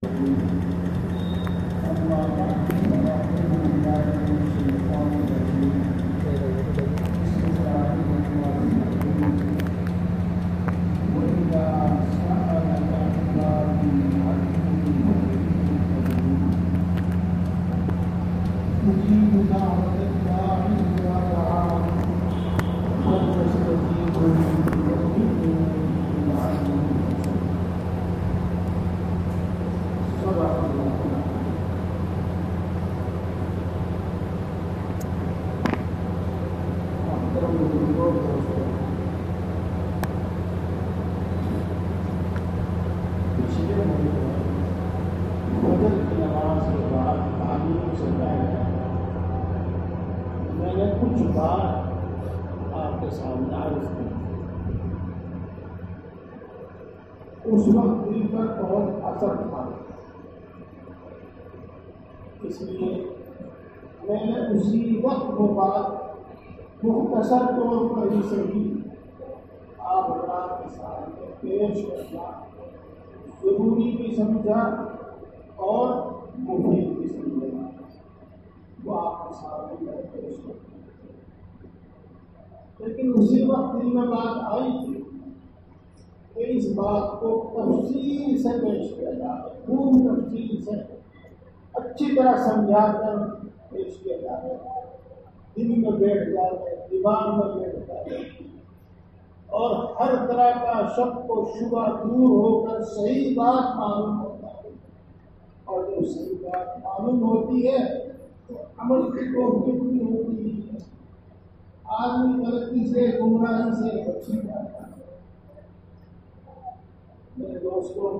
میں نے کچھ بات آپ کے سامنے عرض کی، اس وقت دل پر بہت اثر تھا، اس لیے میں نے اسی وقت وہ بات مختصر طور پر ہی صحیح آپ حضرات کے سامنے پیش کرنا ضروری بھی سمجھا اور مفید بھی سمجھا، وہ آپ کے سامنے میں پیش کرتا۔ لیکن اسی وقت دل میں بات آئی تھی کہ اس بات کو تفصیل سے پیش کیا جائے، خوب تفصیل سے اچھی طرح سمجھا کر پیش کیا جائے، دل میں بیٹھ جائے، دماغ میں بیٹھ جائے، اور ہر طرح کا شک و شبہ دور ہو کر صحیح بات معلوم ہوتا ہے، اور جب صحیح بات معلوم ہوتی ہے تو عمل کی توفیق بھی ہوتی ہے، آدمی غلطی سے گمراہی سے بچ جاتا ہے۔ میرے دوستوں،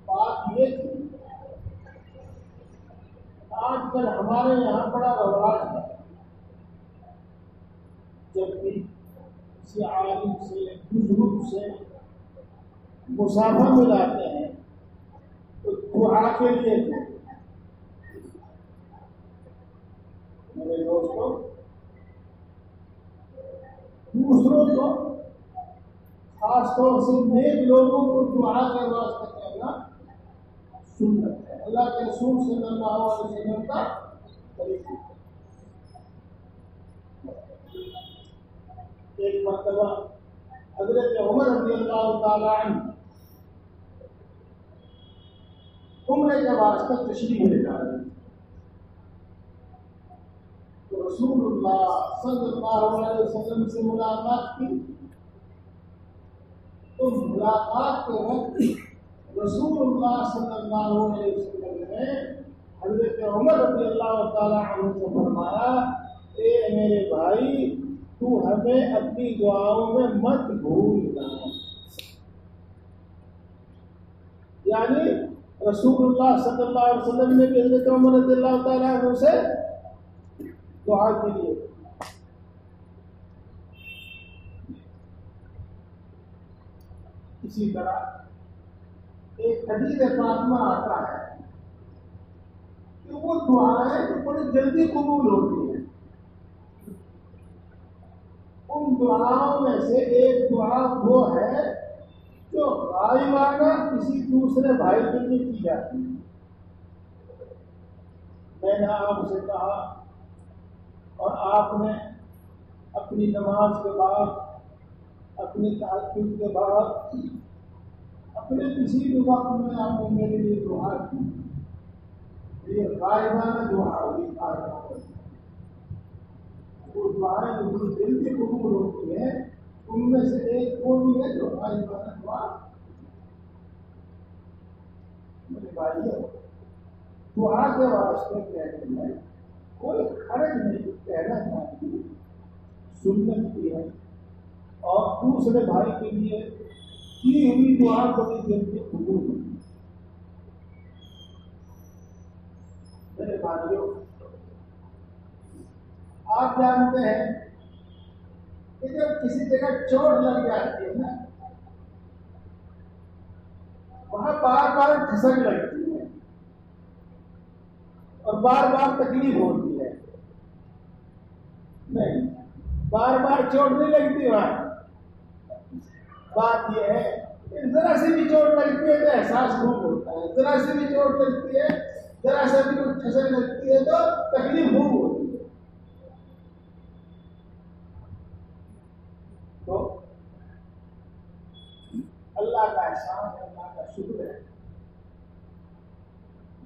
بات یہ تھی، آج کل ہمارے یہاں بڑا رواج ہے، جب بھی کسی عالم سے بزرگ سے مسافہ ملاتے ہیں تو دعا کے لیے میرے دوستوں، دوسروں کو خاص طور سے نیک لوگوں کو دعا کے واسطے کہنا سنت ہے، اللہ کے رسول صلی اللہ علیہ وسلم کا طریقہ۔ ایک مرتبہ حضرت عمر رضی اللہ تعالی عنہ عمرے کے واسطے تشریف لے جا رہے ہیں، تو رسول اللہ صلی اللہ علیہ وسلم سے ملاقات کی، تو ملاقات کے وقت رسول اللہ صلی اللہ علیہ وسلم نے حضرت عمر رضی اللہ تعالی عنہ سے فرمایا، اے میرے بھائی، تو ہمیں اپنی دعاؤں میں مت بھولنا۔ یعنی رسول اللہ صلی اللہ علیہ وسلم نے بھی حضرت عمر رضی اللہ تعالی عنہ سے دعا کے لیے۔ اسی طرح ایک حدیث پاک میں آتا ہے کہ وہ دعائیں جو بڑی جلدی قبول ہوتی ہیں، ان دعاؤں میں سے ایک دعا وہ ہے جو غائبانہ کسی دوسرے بھائی کے لیے کی جاتی ہے۔ میں نے آپ سے کہا اور آپ نے اپنی نماز کے بعد، اپنی تہجد کے بعد، اپنے کسی بھی وقت میں آپ نے میرے لیے دعا کی، یہ غائبانہ دعا ہوئی، غائبانہ وہ دعائیں جو بڑی جلدی قبول ہوتی ہیں، ان میں سے ایک وہ بھی ہے جو غائبانہ دعا۔ میرے بھائیو، دعا کے واسطے کہنے میں کوئی حرج نہیں، کہنا چاہیے، سنت کی ہے، اور دوسرے بھائی کے لیے کی ہوئی دعا بڑی جلدی قبول ہوتی ہے۔ میرے بھائیو، آپ جانتے ہیں کہ جب کسی جگہ چوٹ لگ جاتی ہے نا، وہاں بار بار کھسک لگتی ہے اور بار بار تکلیف ہوتی ہے، نہیں، بار بار چوٹ نہیں لگتی وہاں۔ بات یہ ہے ذرا سی بھی چوٹ لگتی ہے تو احساس خوب ہوتا ہے، ذرا سی بھی چوٹ لگتی ہے، ذرا سی بھی کچھ ٹھسن لگتی ہے تو تکلیف خوب ہوتی ہے۔ تو اللہ کا احسان ہے، اللہ کا شکر ہے۔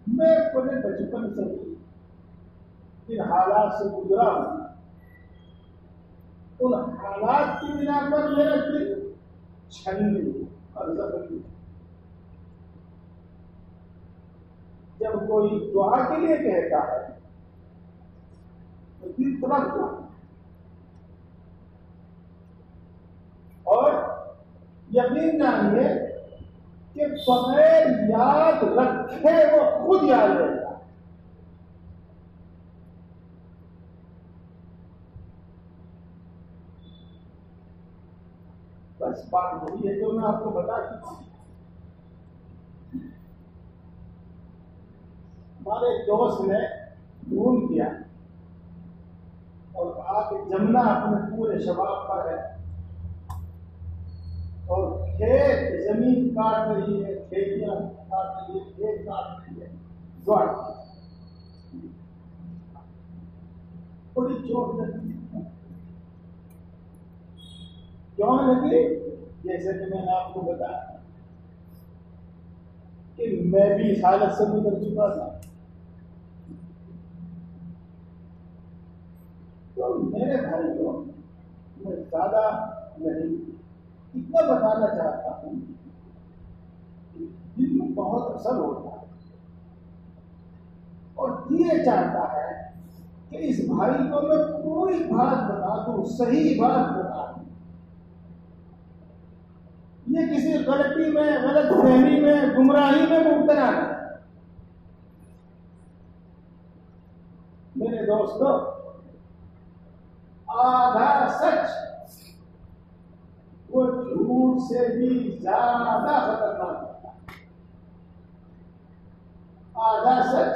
میں اپنے بچپن سے ہی ان حالات سے گزرا ہوں، ان حالات کی بنا پر میرا دل چھلنی اور زخمی۔ جب کوئی دعا کے لیے کہتا ہے تو دل تڑپ جاتا ہے، اور یقین جانیے کہ بغیر یاد رکھے وہ خود یاد رہتا ہے۔ بس بات وہی ہے جو میں آپ کو بتا چکا ہوں۔ ہمارے دوست نے فون کیا اور کہا کہ جمنا اپنے پورے شباب پر ہے اور کھیت زمین کاٹ رہی ہے، کھیتیاں کاٹ رہی ہے، کھیت کاٹ رہی ہے، دعا بڑی چوٹ لگی۔ کیوں لگی؟ جیسے کہ میں نے آپ کو بتایا کہ میں بھی اس حالت سے گزر چکا تھا۔ تو میرے بھائی کو میں زیادہ نہیں اتنا بتانا چاہتا ہوں کہ دل میں بہت اثر ہوتا ہے اور یہ چاہتا ہے کہ اس بھائی کو میں پوری بات بتا دوں، صحیح بات بتا دوں، یہ کسی غلطی میں، غلط فہمی میں، گمراہی میں مبتلا ہے۔ میرے دوستو، آدھا سچ وہ جھوٹ سے بھی زیادہ خطرناک ہوتا ہے۔ آدھا سچ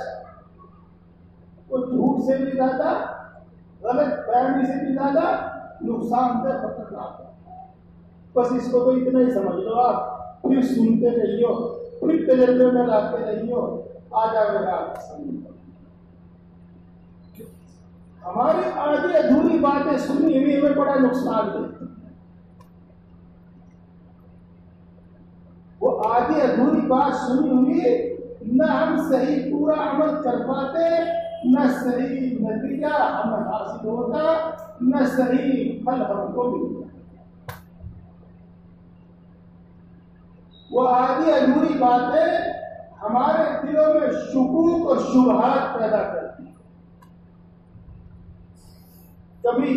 وہ جھوٹ سے بھی زیادہ، غلط فہمی سے بھی زیادہ نقصان دہ خطرناک ہوتا ہے۔ بس اس کو تو اتنا ہی سمجھ لو، آپ پھر سنتے رہیو، پھر تجربے میں لاتے رہیو، آ جائے گا آپ سمجھ۔ ہماری آدھی ادھوری باتیں سنی ہوئی ہمیں بڑا نقصان دیتی۔ وہ آدھی ادھوری بات سنی ہوئی نہ ہم صحیح پورا عمل کر پاتے، نہ صحیح نتیجہ ہمیں حاصل ہوتا، نہ صحیح پھل ہم کو ملتا۔ وہ آدھی ادھوری باتیں ہمارے دلوں میں شکوک اور شبہات پیدا کرتی ہیں۔ کبھی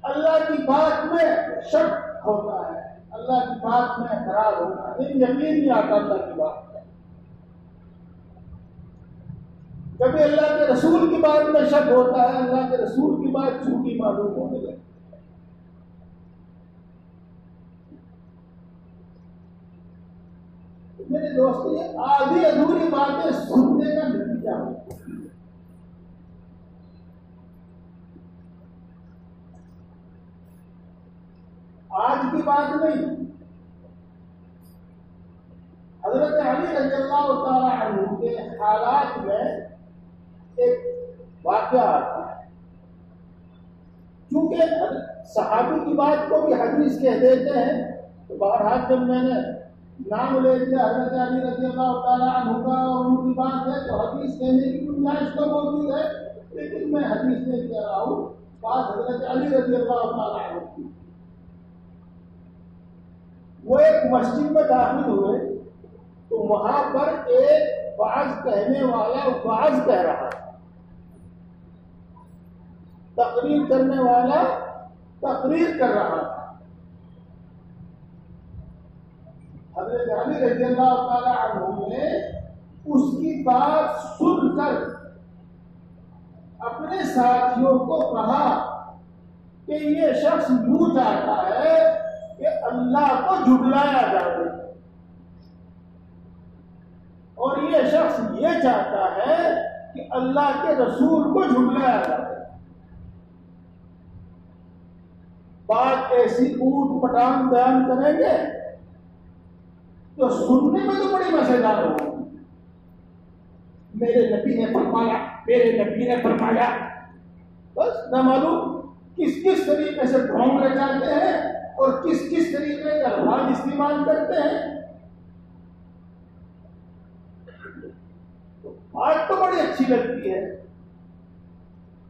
اللہ کی بات میں شک ہوتا ہے، اللہ کی بات میں اعتراض ہوتا ہے، لیکن یقین نہیں آتا اللہ کی بات میں۔ کبھی اللہ کے رسول کی بات میں شک ہوتا ہے، اللہ کے رسول کی بات جھوٹی معلوم ہونے لگتی ہے۔ میرے دوستوں، یہ آدھی ادھوری باتیں سننے کا نتیجہ ہوتا ہے۔ آج کی بات نہیں، حضرت علی رضی اللہ تعالی عنہ کے حالات میں ایک واقعہ آتا ہے۔ چونکہ صحابی کی بات کو بھی حدیث کہہ دیتے ہیں، تو بہرحال جب میں نے نام لے دیا حضرت علی رضی اللہ تعالی عنہ کا اور ان کی بات ہے تو حدیث کہنے کی گنجائش تو موجود ہے، لیکن میں حدیث نہیں کہہ رہا ہوں، بات حضرت علی رضی اللہ تعالی عنہ کی۔ وہ ایک مسجد میں داخل ہوئے تو وہاں پر ایک واعظ کہنے والا واعظ کہہ رہا تھا، تقریر کرنے والا تقریر کر رہا تھا۔ حضرت علی رضی اللہ تعالی عنہ نے اس کی بات سن کر اپنے ساتھیوں کو کہا کہ یہ شخص یوں چاہتا ہے کہ اللہ کو جھٹلایا جائے، اور یہ شخص یہ چاہتا ہے کہ اللہ کے رسول کو جھٹلایا جائے۔ بات ایسی اوٹ پٹانگ بیان کریں گے تو سننے میں تو بڑی مزیدار ہو. میرے نبی نے فرمایا، میرے نبی نے فرمایا، بس نہ معلوم کس کس طریقے سے ڈھونگ رچاتے ہیں اور کس کس طریقے کا الفاظ استعمال کرتے ہیں. بات تو بڑی اچھی لگتی ہے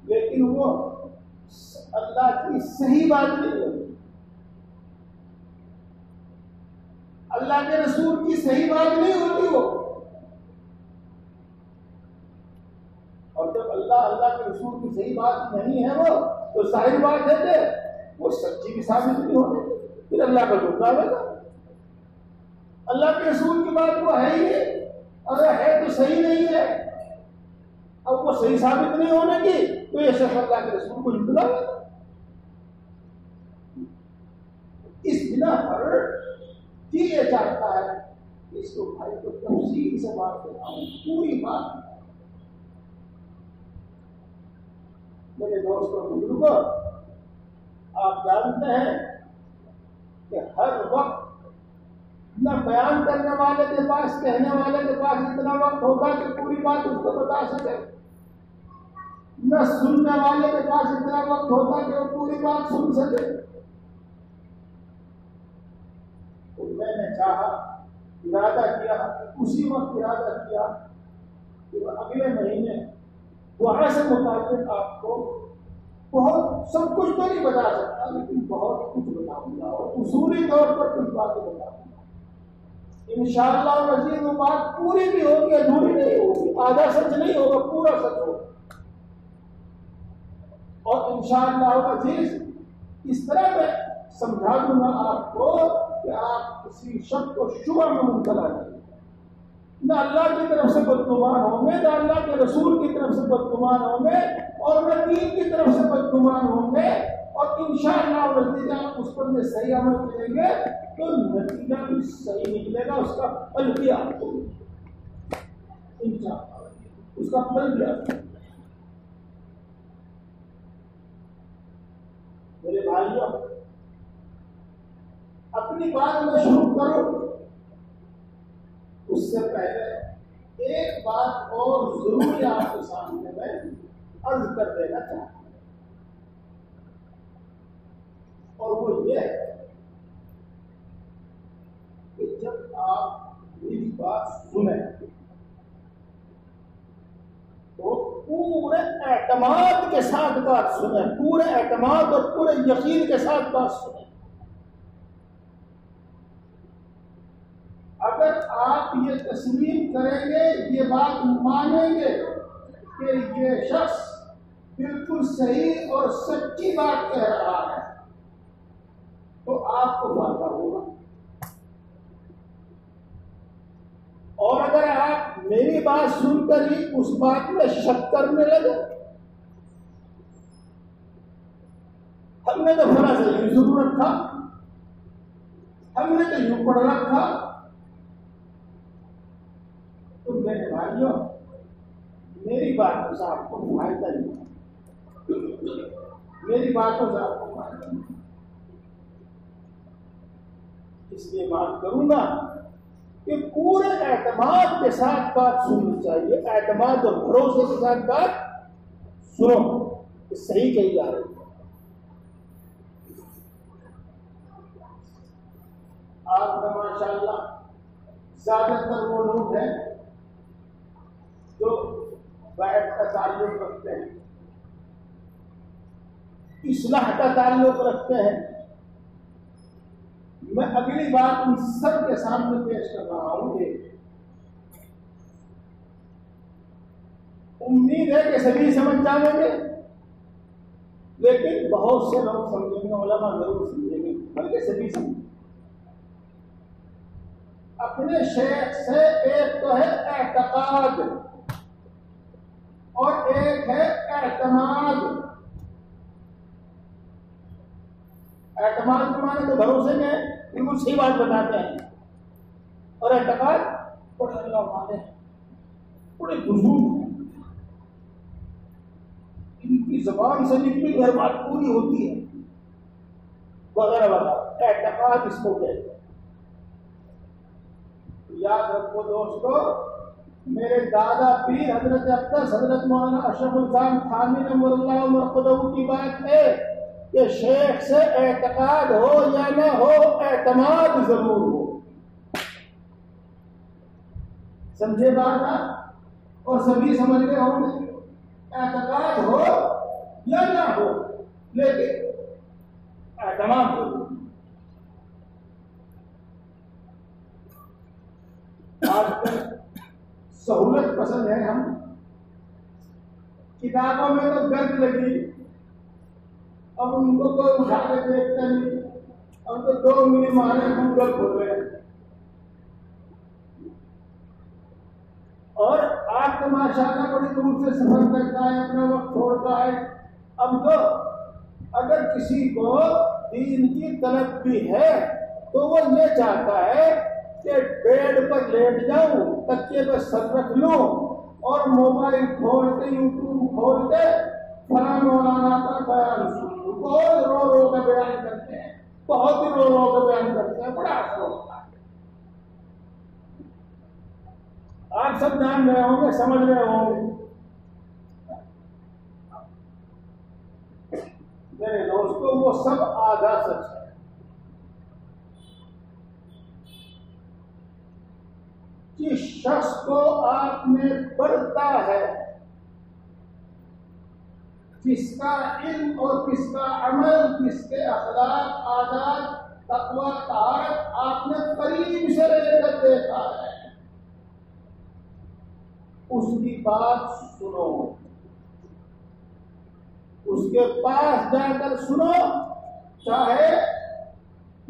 لیکن وہ اللہ کی صحیح بات نہیں ہوتی، اللہ کے رسول کی صحیح بات نہیں ہوتی وہ. اور جب اللہ کے رسول کی صحیح بات نہیں ہے وہ تو ظاہر بات ہے کہ وہ سچی بھی ثابت نہیں ہوتی، پھر اللہ کا جھوٹا ہوگا. اللہ کے رسول کی بات وہ ہے ہی نہیں، اگر ہے تو صحیح نہیں ہے، اب وہ صحیح ثابت نہیں ہونے کی تو یہ شخص اللہ کے رسول کو جھٹلا ہوگا. اس بنا پر یہ چاہتا ہے کہ اس کو بھائی کو تفصیل سے بات کرنا، پوری بات. میرے دوستوں بزرگوں، آپ جانتے ہیں کہ ہر وقت نہ بیان کرنے والے کے پاس، کہنے والے کے پاس اتنا وقت ہوگا کہ پوری بات اس کو بتا سکے، نہ سننے والے کے پاس اتنا وقت ہوگا کہ وہ پوری بات سن سکے. تو میں نے چاہا، ارادہ کیا، اسی وقت ارادہ کیا کہ اگلے مہینے وہاں سے متعلق آپ کو بہت سب کچھ تو نہیں بتا سکتا لیکن بہت کچھ بتاؤں گا اور اصولی طور پر کچھ باتیں بتاؤں گا. انشاءاللہ عزیز وہ بات پوری بھی ہوگی، ادھوری نہیں ہوگی، آدھا سچ نہیں ہوگا، پورا سچ ہوگا. اور انشاءاللہ عزیز اس طرح میں سمجھا دوں گا آپ کو کہ آپ کسی شک کو شبہ میں مبتلا نہیں، نہ اللہ کی طرف سے بدگمان ہوں گے، نہ اللہ کے رسول کی طرف سے بدگمان ہوں گے، اور نہ دین کی طرف سے بدگمان ہوں گے. اور انشاءاللہ نتیجہ اس پر میں صحیح عمل کریں گے تو نتیجہ بھی صحیح نکلے گا، اس کا پھل بھی آپ کو انشاءاللہ اس کا پھل بھی آپ کو. میرے بھائیوں، اپنی بات میں شروع کروں اس سے پہلے ایک بات اور ضروری آپ کے سامنے میں عرض کر دینا چاہتا ہوں، اور وہ یہ ہے کہ جب آپ میری بات سنیں تو پورے اعتماد کے ساتھ بات سنیں، پورے اعتماد اور پورے یقین کے ساتھ بات سنیں. اگر آپ یہ تسلیم کریں گے، یہ بات مانیں گے کہ یہ شخص بالکل صحیح اور سچی بات کہہ رہا ہے تو آپ کو فائدہ ہوگا. اور اگر آپ میری بات سن کر ہی اس بات میں شک کرنے لگے، ہم نے تو فلاں سے یہ ضرور رکھا، ہم نے تو یوں پڑھ رکھا، تو میرے بھائیوں میری باتوں سے آپ کو فائدہ نہیں، میری باتوں سے آپ کو فائدہ نہیں. اس لیے بات کروں گا کہ پورے اعتماد کے ساتھ بات سننی چاہیے، اعتماد اور بھروسے کے ساتھ بات سنو کہ صحیح کہی جا رہی ہے. آپ کا ماشاءاللہ زیادہ تر وہ لوگ ہیں جو بیعت کا تعلق رکھتے ہیں، اصلاح کا تعلق رکھتے ہیں. میں اگلی بات ان سب کے سامنے پیش کر رہا ہوں کہ امید ہے کہ سبھی سمجھ جائیں گے، لیکن بہت سے لوگ سمجھیں گے، علماء ضرور سمجھیں گے، بلکہ سبھی سمجھیں گے. اپنے شیخ سے ایک تو ہے اعتقاد اور ایک ہے اعتماد. اعتماد کے معنی تو بھروسے میں بالکل صحیح بات بتاتے ہیں، اور اعتقاد بڑے اللہ والے ہیں، بڑے بزرگ ہیں، ان کی زبان سے نکلی ہر بات پوری ہوتی ہے وغیرہ وغیرہ. اعتقاد اس کو کہتے ہیں. یاد رکھو دوستو، میرے دادا پیر حضرت اقدس حضرت مولانا اشرف الخان تھانوی نور اللہ مرقدہ کی بات ہے کہ شیخ سے اعتقاد ہو یا نہ ہو، اعتماد ضرور ہو. سمجھے بات آپ؟ اور سبھی سمجھ رہے ہوں گے، اعتقاد ہو یا نہ ہو لیکن اعتماد ضرور. آج کل سہولت پسند ہے، ہم کتابوں میں تو گرد لگی، اب ان کو کوئی اٹھا کے دیکھتا نہیں، اب تو 2 منٹ مارے گوگل کھول رہے ہیں. اور آپ تو ماشاءاللہ بڑی دور سے سفر کرتا ہے، اپنا وقت چھوڑتا ہے. اب تو اگر کسی کو دین کی طلب بھی ہے تو وہ یہ چاہتا ہے کہ بیڈ پر لیٹ جاؤں، تکیے پہ سر رکھ لوں اور موبائل کھول کے یوٹیوب کھول کے فلاں مولانا کا بیان سن لوں. بہت رو رو کے بیان کرتے ہیں، بہت ہی رو رو کے بیان کرتے ہیں، بڑا اثر ہوتا ہے. آپ سب جان رہے ہوں گے، سمجھ رہے ہوں گے. میرے دوستوں، وہ سب آدھا سچ ہے. جس شخص کو آپ نے پڑھتا ہے، جس کا علم اور کس کا عمل، کس کے اخلاق، عادات، تقوی، طہارت آپ نے قریب سے لے کر دیکھا ہے، اس کی بات سنو، اس کے پاس جا کر سنو، چاہے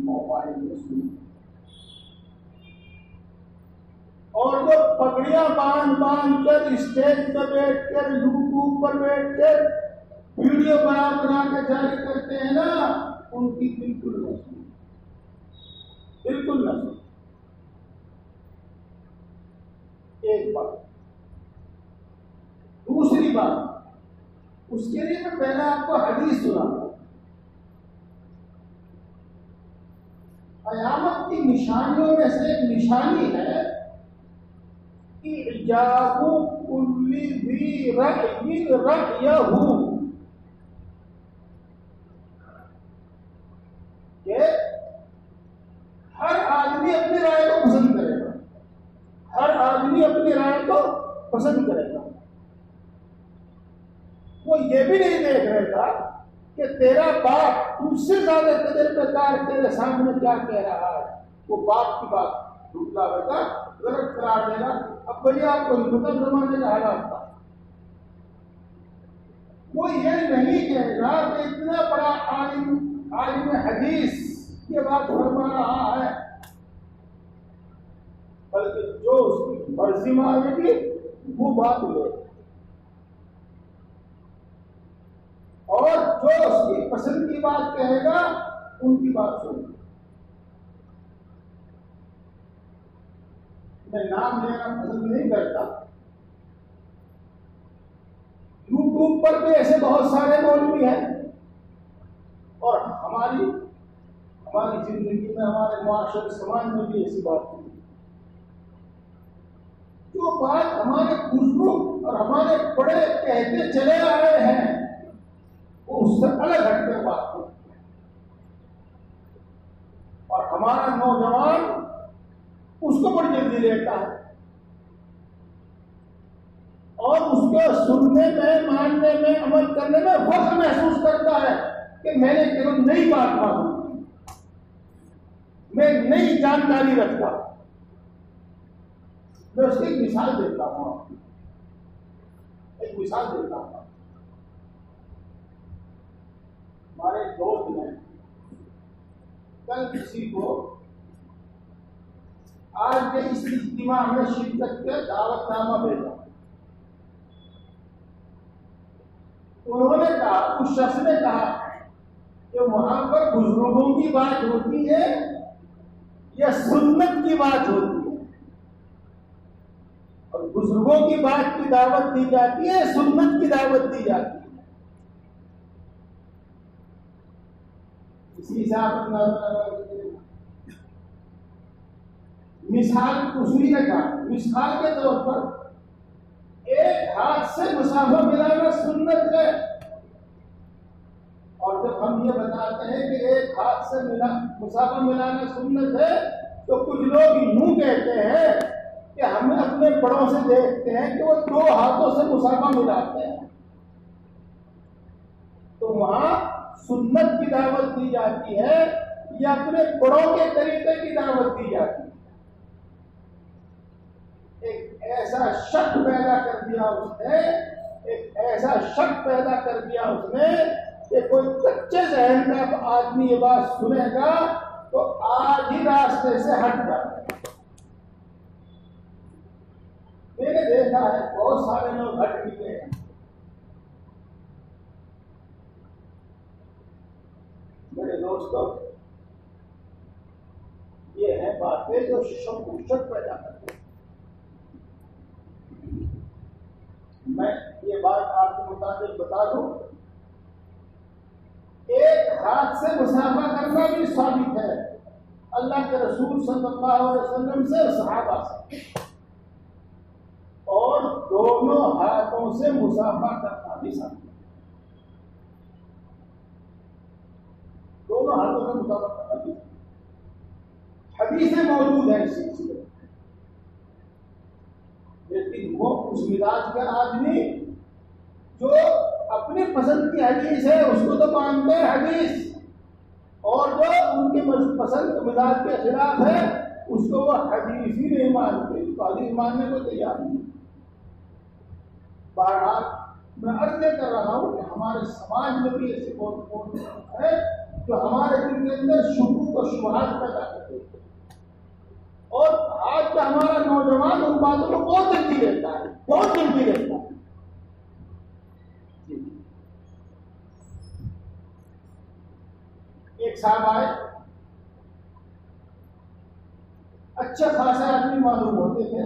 موبائل میں سنو. اور جو پگڑیاں باندھ کر اسٹیج پر بیٹھ کر، یوٹیوب پر بیٹھ کر ویڈیو بنا کے جاری کرتے ہیں نا، ان کی بالکل نہ سنو، بالکل نہ سنو. ایک بات. دوسری بات، اس کے لیے میں پہلے آپ کو حدیث سناتا ہوں. قیامت کی نشانیوں میں سے ایک نشانی ہے اعجاب کل ذی رأی رأیہ، کہ ہر آدمی اپنی رائے کو پسند کرے گا، ہر آدمی اپنی رائے کو پسند کرے گا. وہ یہ بھی نہیں دیکھ رہے گا کہ تیرا باپ تجھ سے زیادہ تجربہ کار تیرے سامنے کیا کہہ رہا ہے. وہ باپ کی بات جھوٹلا بیٹا غلط قرار دے گا. اب بھائی آپ کو مطلب زمانے کا حالات تھا. وہ یہ نہیں کہے گا کہ اتنا بڑا عالم حدیث یہ بات فرما رہا ہے، بلکہ جو اس کی مرضی میں آئے گی وہ بات لے، اور جو اس کی پسند کی بات کہے گا ان کی بات سن. میں نام لینا پسند نہیں کرتا. یوٹیوب پر بھی ایسے بہت سارے مولوی ہیں، اور ہماری زندگی میں، ہمارے معاشرے سماج میں بھی ایسی بات ہے. جو بات ہمارے بزرگ اور ہمارے بڑے کہتے چلے آ رہے ہیں وہ اس سے الگ ہٹ کر بات کرتے ہیں، اور ہمارا نوجوان اس کو بڑی جلدی لیتا ہے اور اس کو سننے میں، ماننے میں، عمل کرنے میں فخر محسوس کرتا ہے کہ میں نے کیوں نئی بات معلوم، میں نئی جانکاری رکھتا. میں اس کی ایک مثال دیتا ہوں، ایک مثال دیتا ہوں. ہمارے دوست نے کل کسی کو آج کے اس اجتماع میں شرکت کے دعوت نامہ بھیجا. انہوں نے کہا، اس شخص نے کہا کہ وہاں پر بزرگوں کی بات ہوتی ہے یا سنت کی بات ہوتی ہے، اور بزرگوں کی بات کی دعوت دی جاتی ہے، سنت کی دعوت دی جاتی ہے. اسی سے آپ مثال اصولی نے کہا مثال کے طور پر ایک ہاتھ سے مسافہ ملانا سنت ہے، اور جب ہم یہ بتاتے ہیں کہ ایک ہاتھ سے مسافہ ملانا سنت ہے تو کچھ لوگ یوں کہتے ہیں کہ ہم اپنے بڑوں سے دیکھتے ہیں کہ وہ 2 ہاتھوں سے مسافہ ملاتے ہیں، تو وہاں سنت کی دعوت دی جاتی ہے یا اپنے بڑوں کے طریقے کی دعوت دی جاتی ہے؟ ایک ایسا شک پیدا کر دیا اس نے، ایک ایسا شک پیدا کر دیا اس نے کہ کوئی کچے ذہن کا آدمی یہ بات سنے گا تو آج ہی راستے سے ہٹ جائے۔ میں نے دیکھا ہے بہت سارے لوگ ہٹ بھی گئے ہیں۔ میرے دوستوں، یہ ہے باتیں جو شک پیدا کرتی ہیں۔ میں یہ بات آپ کے مطابق بتا دوں، ایک ہاتھ سے مسافہ کرنا بھی ثابت ہے اللہ کے رسول صلی اللہ علیہ وسلم سے اور صحابہ سے، اور دونوں ہاتھوں سے مسافہ کرنا بھی ثابت ہے، دونوں ہاتھوں سے مسافہ کرنا بھی حدیثیں موجود ہیں اس سلسلے میں۔ لیکن وہ اس مزاج کا آدمی جو اپنی پسند کی حدیث ہے اس کو تو مانتے ہیں حدیث، اور جو ان کی پسند مزاج کے خلاف ہے اس کو وہ حدیث ہی نہیں مانتے، تو حدیث ماننے کو تیار نہیں۔ بہرحال میں عرض کر رہا ہوں کہ ہمارے سماج میں بھی ایسی بہت ہے جو ہمارے دل کے اندر شکوک و شبہات پیدا کرتے ہیں، اور آج کا ہمارا نوجوان ان باتوں کو بہت جلدی لیتا ہے، بہت جلدی لیتا ہے۔ ایک صاحب آئے، اچھے خاصے آدمی معلوم ہوتے تھے،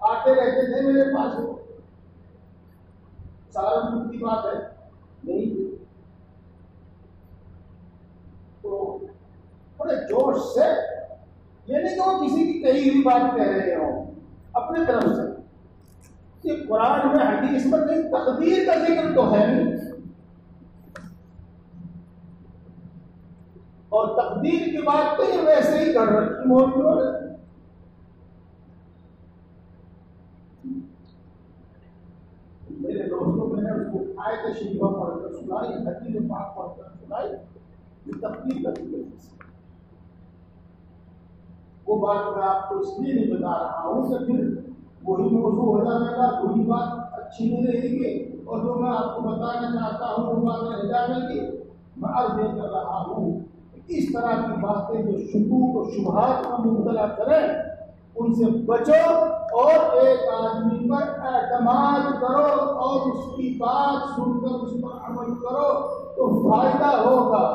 آتے رہتے تھے میرے پاس، سہارنپور کی بات ہے نہیں، تو بڑے جوش سے، یہ نہیں کہ وہ کسی کی کہی ہوئی بات کہہ رہے ہوں، اپنے طرف سے کہ قرآن میں حدیث میں کہیں تقدیر کا ذکر تو ہے نہیں، اور تقدیر کی بات تو یہ ویسے ہی کر رکھی موجود ہے۔ میرے دوستوں، میں نے اس کو آیت شریفہ پڑھ کر سنائی، حدیث پاک پڑھ کر سنائی، یہ تقدیر کا ذکر ہے۔ وہ بات میں آپ کو اس لیے نہیں بتا رہا ہوں کہ پھر وہی موضوع ہو جائے گا، وہی بات اچھی نہیں رہے گی، اور جو میں آپ کو بتانا چاہتا ہوں وہ بات رہ جائے گی۔ میں عرض یہ کر رہا ہوں کہ اس طرح کی باتیں جو شکوک و شبہات میں مبتلا کریں ان سے بچو، اور ایک آدمی پر اعتماد کرو اور اس کی بات سن کر اس پر عمل کرو تو فائدہ ہوگا،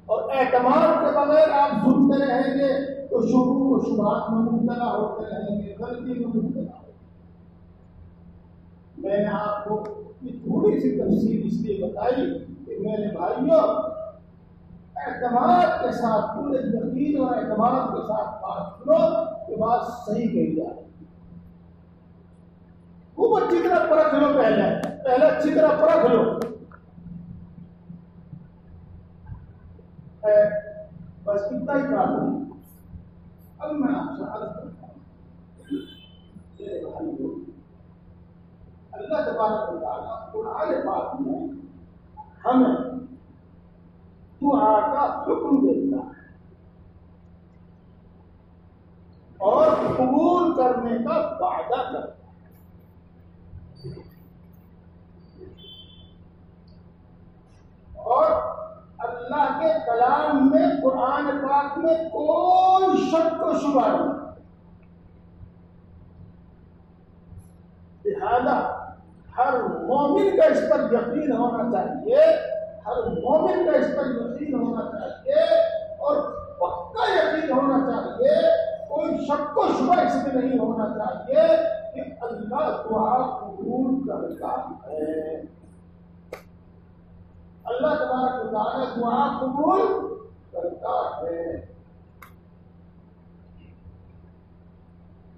اور اعتماد کے بغیر آپ سنتے رہیں گے تو شکوک و شبہات میں مبتلا ہوتے رہیں گے، غلطی میں مبتلا ہوتے۔ میں نے آپ کو یہ تھوڑی سی تفصیل اس لیے بتائی کہ میرے بھائیوں، اعتماد کے ساتھ، پورے یقین اور اعتماد کے ساتھ بات سنو کہ بات صحیح کہی جائے۔ خوب اچھی طرح پرکھ لو، پہلے اچھی طرح پرکھ لو۔ بس اتنا ہی کام ہے۔ اب میں آپ سے عرض کرتا ہوں، میرے بھائیوں، اللہ تبارک و تعالیٰ قرآن پاک میں ہمیں دعا کا حکم دیتا ہے اور قبول کرنے کا وعدہ کرتا ہے، اور اللہ کے کلام میں، قرآن پاک میں کوئی شک و شبہ نہیں، لہذا ہر مومن کا اس پر یقین ہونا چاہیے، ہر مومن کا اس پر یقین ہونا چاہیے، اور پکا یقین ہونا چاہیے، کوئی شک و شبہ اس میں نہیں ہونا چاہیے کہ اللہ دعا قبول کرتا ہے، اللہ تبارک و تعالیٰ دعا قبول کرتا ہے۔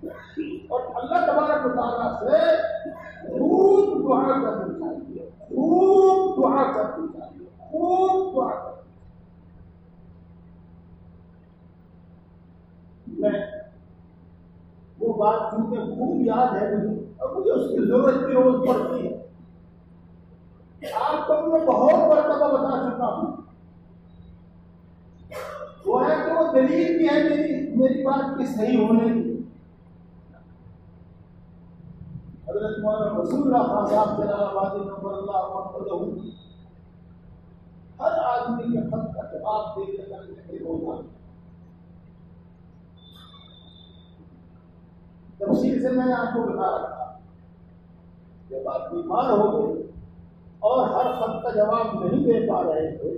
اور اللہ تبارک و تعالیٰ سے خوب دعا کرنی چاہیے، خوب دعا کرنی چاہیے، خوب دعا کرنی۔ میں وہ بات چونکہ خوب یاد ہے مجھے، اور مجھے اس کی ضرورت بھی روز پڑتی ہے، آپ کو میں بہت مرتبہ بتا چکا ہوں۔ وہ ہے کہ وہ دلیل بھی ہے میری بات کی صحیح ہونے کی۔ حضرت مولانا رسول اللہ خان صاحب جلال آبادی نمبر اللہ محمد، ہر آدمی کے خط کا جواب دے کے کرنے ہوگا۔ تفصیل سے میں نے آپ کو بتا رکھا، جب آپ بیمار ہو گئے اور ہر خط کا جواب نہیں دے پا رہے تھے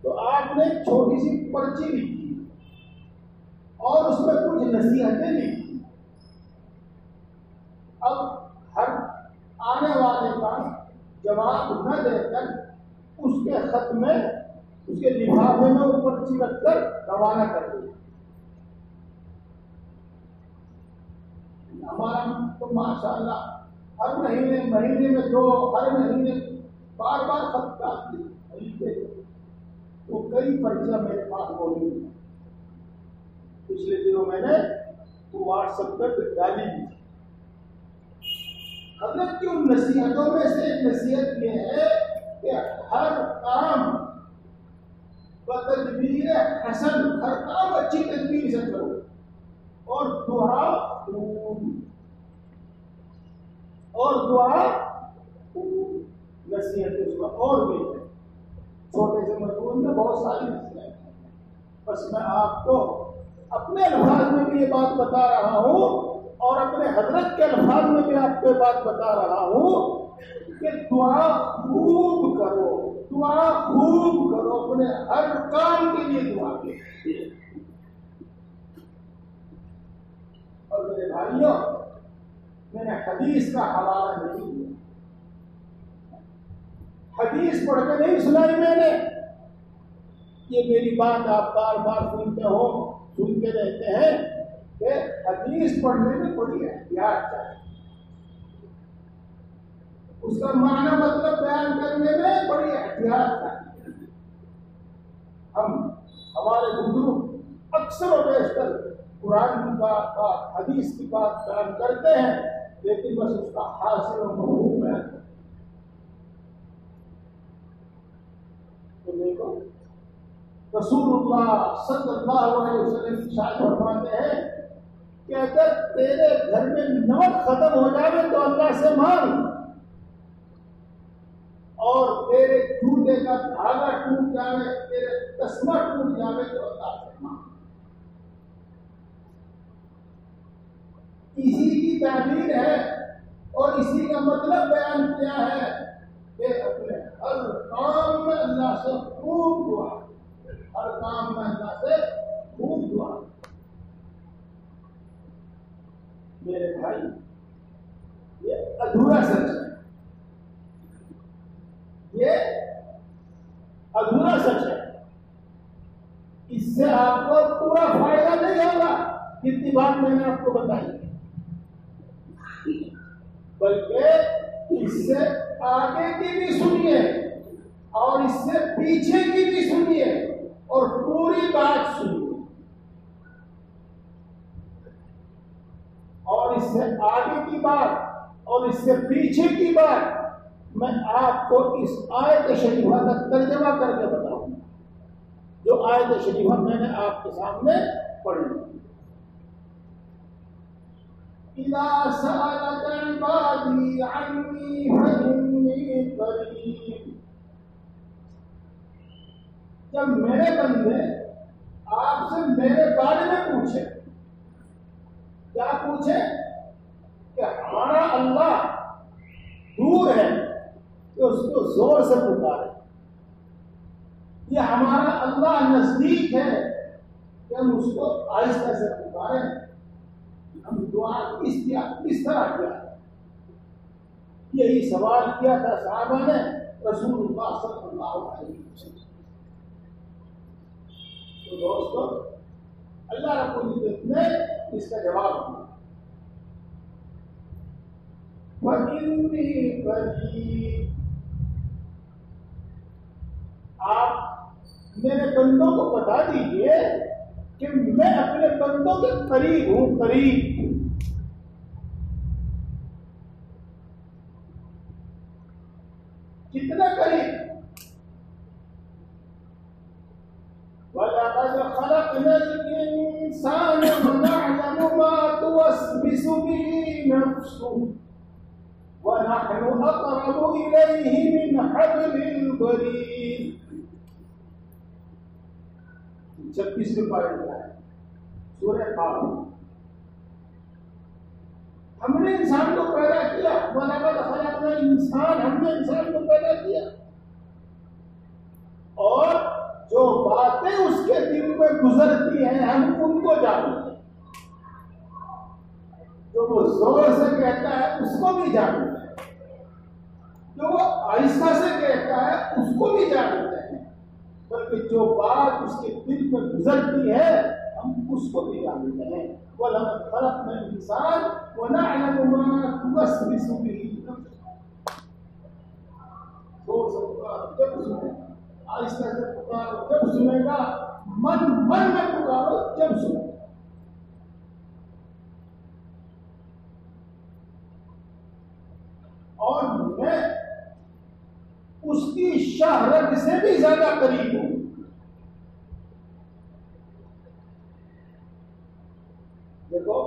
تو آپ نے چھوٹی سی پرچی لکھی اور اس میں کچھ نصیحتیں لکھی۔ اب ہر آنے والے کا جواب نہ دے کر اس کے خط میں، اس کے لفافے میں وہ پرچی رکھ کر روانہ کر دیا۔ ہمارا تو ماشاء اللہ ہر مہینے میں دو، ہر مہینے بار بار خط آتے، وہ کئی پرچیاں میرے پاس موجود ہیں۔ پچھلے دنوں میں نے وہ واٹس ایپ پر ڈالی دی۔ حضرت کی ان نصیحتوں میں سے ایک نصیحت یہ ہے کہ ہر کام بتدبیر حسن، ہر کام اچھی تدبیر سے کرو، اور دعا نصیحت اس کا اور بھی ہے۔ چھوٹے سے مضمون میں بہت ساری نصیحتیں ہیں، بس میں آپ کو اپنے الفاظ میں بھی یہ بات بتا رہا ہوں اور اپنے حضرت کے الفاظ میں بھی آپ کو یہ بات بتا رہا ہوں کہ دعا خوب کرو، دعا خوب کرو، اپنے ہر کام کے لیے دعا کرو۔ اور میرے بھائیوں، میں نے حدیث کا حوالہ نہیں دیا، حدیث پڑھ کے نہیں سنائی میں نے، یہ میری بات آپ بار بار سنتے رہتے ہیں کہ حدیث پڑھنے میں بڑی احتیاط چاہیے، اس کا معنی مطلب بیان کرنے میں بڑی احتیاط چاہیے۔ ہمارے بزرگ اکثر و بیشتر قرآن کی بات، حدیث کی بات بیان کرتے ہیں، لیکن بس اس کا حاصل و مفہوم ہے۔ تو دیکھو رسول اللہ صلی اللہ علیہ وسلم ارشاد فرماتے ہیں کہ اگر تیرے گھر میں نمک ختم ہو جائے تو اللہ سے مانگ، اور تیرے جوتے کا دھاگا ٹوٹ جائے، تیرے تسمہ ٹوٹ جائے تو اللہ سے مانگ۔ اسی کی تعبیر ہے اور اسی کا مطلب بیان کیا ہے کہ اپنے ہر کام میں اللہ سے خوب دعا، ہر کام میں اللہ سے خوب دعا۔ میرے بھائی، یہ ادھورا سچ ہے، یہ ادھورا سچ ہے، اس سے آپ کو پورا فائدہ نہیں ہوگا جتنی بات میں نے آپ کو بتائی، بلکہ اس سے آگے کی بھی سنیے اور اس سے پیچھے کی بھی سنیے اور پوری بات سنیے، اور اس سے آگے کی بات اور اس سے پیچھے کی بات میں آپ کو اس آیت شریفہ کا ترجمہ کر کے بتاؤں گا، جو آیت شریفہ میں نے آپ کے سامنے پڑھی۔ إِذَا سَأَلَكَ عِبَادِي عَنِّي فَإِنِّي قَرِيبٌ، جب میرے بندے آپ سے میرے بارے میں پوچھے، کیا پوچھے؟ کہ ہمارا اللہ دور ہے کہ اس کو زور سے پکارے، یہ ہمارا اللہ نزدیک ہے کہ ہم اس کو آہستہ سے پکاریں، ہم دعا کس طرح کیا ہے؟ یہی سوال کیا تھا صحابہ نے رسول اللہ صلی اللہ علیہ وسلم۔ تو دوستو، اللہ رب العزت نے اس کا جواب دیا۔ انی قریب. آپ میرے بندوں کو بتا دیجئے کہ میں اپنے بندوں کے قریب ہوں. قریب کتنا قریب؟ وَلَقَدْ خَلَقْنَا الْإِنسَانَ وَنَعْلَمُ مَا تُوَسْوِسُ بِهِ نَفْسُهُ وَنَحْنُ أَقْرَبُ إِلَيْهِ مِنْ حَبْلِ الْوَرِيدِ. 26 پارے کا ہے سورہ قاف. ہم نے انسان کو پیدا کیا. وَلَقَدْ خَلَقْنَا الْإِنسَانَ، ہم نے انسان کو پیدا کیا، اور جو باتیں اس کے دل میں گزرتی ہیں ہم ان کو جانتے ہیں. جو وہ زور سے کہتا ہے اس کو بھی جانتے ہیں، جو وہ آہستہ سے کہتا ہے اس کو بھی جانتے ہیں، بلکہ جو بات اس کے دل میں گزرتی ہے ہم اس کو بھی جانتے ہیں. وَلَقَدْ خَلَقْنَا الْإِنسَانَ وَنَعْلَمُ مَا تُوَسْوِسُ بِهِ نَفْسُهُ. زور سے پکارو جب سنے، آہستہ سے پکارو جب سنے گا، من میں پکارو جب سنے گا. اور میں اس کی شہرت سے بھی زیادہ قریب ہوں. دیکھو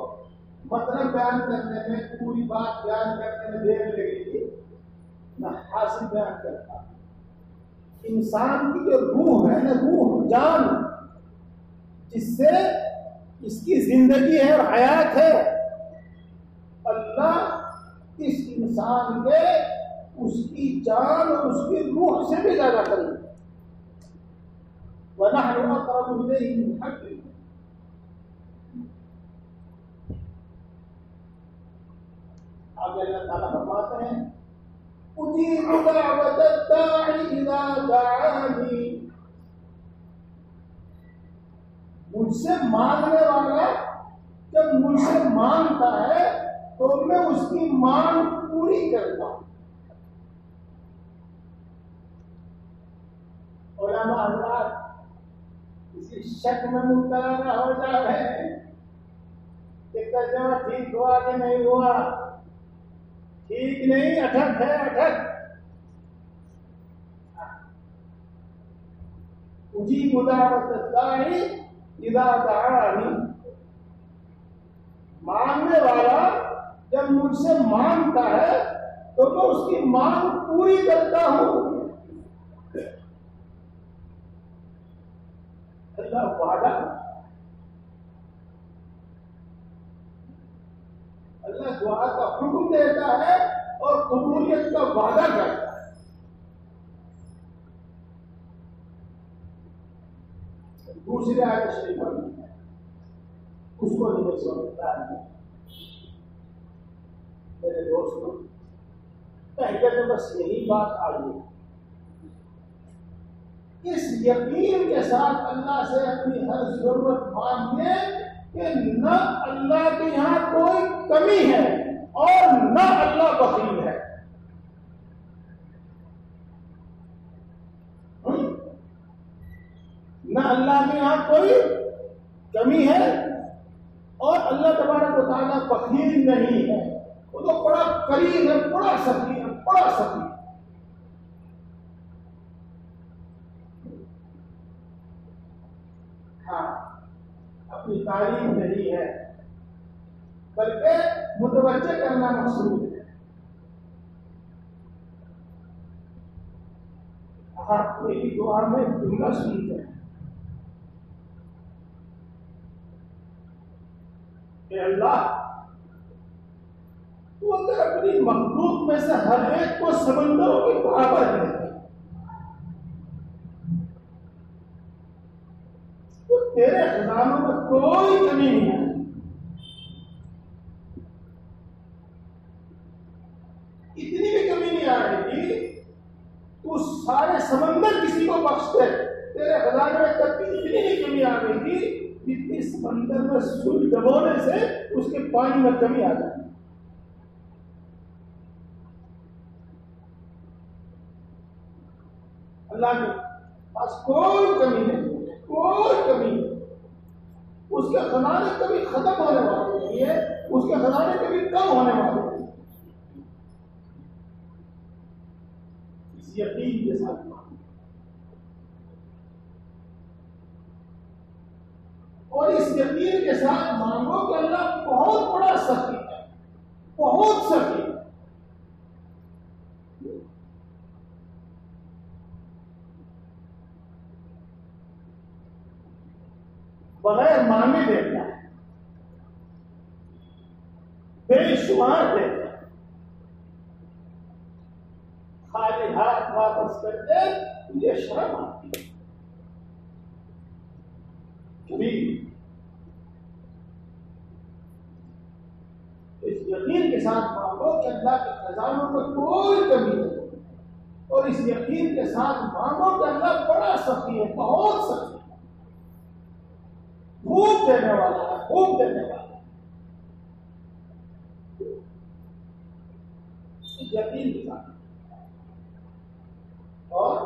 مطلب بیان کرنے میں، پوری بات بیان کرنے میں دیر لگے گی، میں حاصل بیان کرتا ہوں. انسان کی جو روح ہے نا، روح جان جس سے اس کی زندگی ہے اور حیات ہے، اللہ اس انسان کے اس کی جان اور اس کی روح سے بھی زیادہ قریب ہے. وَنَحْنُ أَقْرَبُ إِلَيْهِ مِنْ حَبْلِ الْوَرِيدِ. آگے اللہ تعالیٰ فرماتے ہیں اجیب دعوت الداعی اذا دعانی. مجھ سے مانگنے والا جب مجھ سے مانگتا ہے تو میں اس کی مانگ پوری کرتا ہوں. علماء حضرات کسی شک میں مبتلا نہ ہو جائے کہ ترجمہ ٹھیک ہوا کہ نہیں ہوا. ٹھیک نہیں، اٹھک ہے اٹھک. اجیب دعوت الداعی اذا دعانی. مانگنے والا جب مجھ سے مانگتا ہے تو میں اس کی مانگ پوری کرتا ہوں. اللہ وعدہ، اللہ دعا کا حکم دیتا ہے اور قبولیت کا وعدہ کرتا ہے. دوسری آیت شریفہ میں اس کو نہیں سمجھتا ہے. میرے دوستوں، پہلے تو بس یہی بات آئی ہے. اس یقین کے ساتھ اللہ سے اپنی ہر ضرورت مانگے کہ نہ اللہ کے یہاں کوئی کمی ہے اور نہ اللہ بخیل ہے. نہ اللہ کے یہاں کوئی کمی ہے اور اللہ تبارک و تعالیٰ بخیل نہیں ہے. وہ تو بڑا قریب ہے، بڑا سخی ہے، بڑا سخی. ہاں، اپنی تعریف نہیں ہے بلکہ متوجہ کرنا مقصود ہے. آپ میری دعا میں جملہ سنتے ہیں کہ اللہ تو اگر اپنی مخلوق میں سے ہر ایک کو سمندروں کے برابر ہے تو تیرے خزانوں میں کوئی کمی نہیں ہے. اتنی بھی کمی نہیں آ رہی کہ تو سارے سمندر کسی کو بخش دے. تیرے خزانے میں تک اتنی بھی کمی آ رہی تھی جتنی سمندر میں سوئی ڈبونے سے اس کے پانی میں کمی آ جائے. اللہ کے پاس کوئی کمی نہیں، کوئی کمی نہیں، اس کے خزانے کبھی ختم ہونے والے نہیں ہے، اس کے خزانے کبھی کم ہونے والے نہیں۔ اس یقین کے ساتھ مانگو، اور اس یقین کے ساتھ مانگو کہ اللہ بہت بڑا سخی ہے، بہت سخی ہے۔ بغیر مانگے دیتا ہے، بے شمار دیتا ہے، خالی ہاتھ واپس کر دے یہ شرم آتی ہے۔ کبھی اس یقین کے ساتھ مانگو کہ اللہ کے خزانوں میں کوئی کمی نہیں، اور اس یقین کے ساتھ مانگو کہ اللہ بڑا سخی ہے، بہت سخی ہے، خوب دینے والا ہے، خوب دینے والا ہے۔ یقین کے ساتھ اور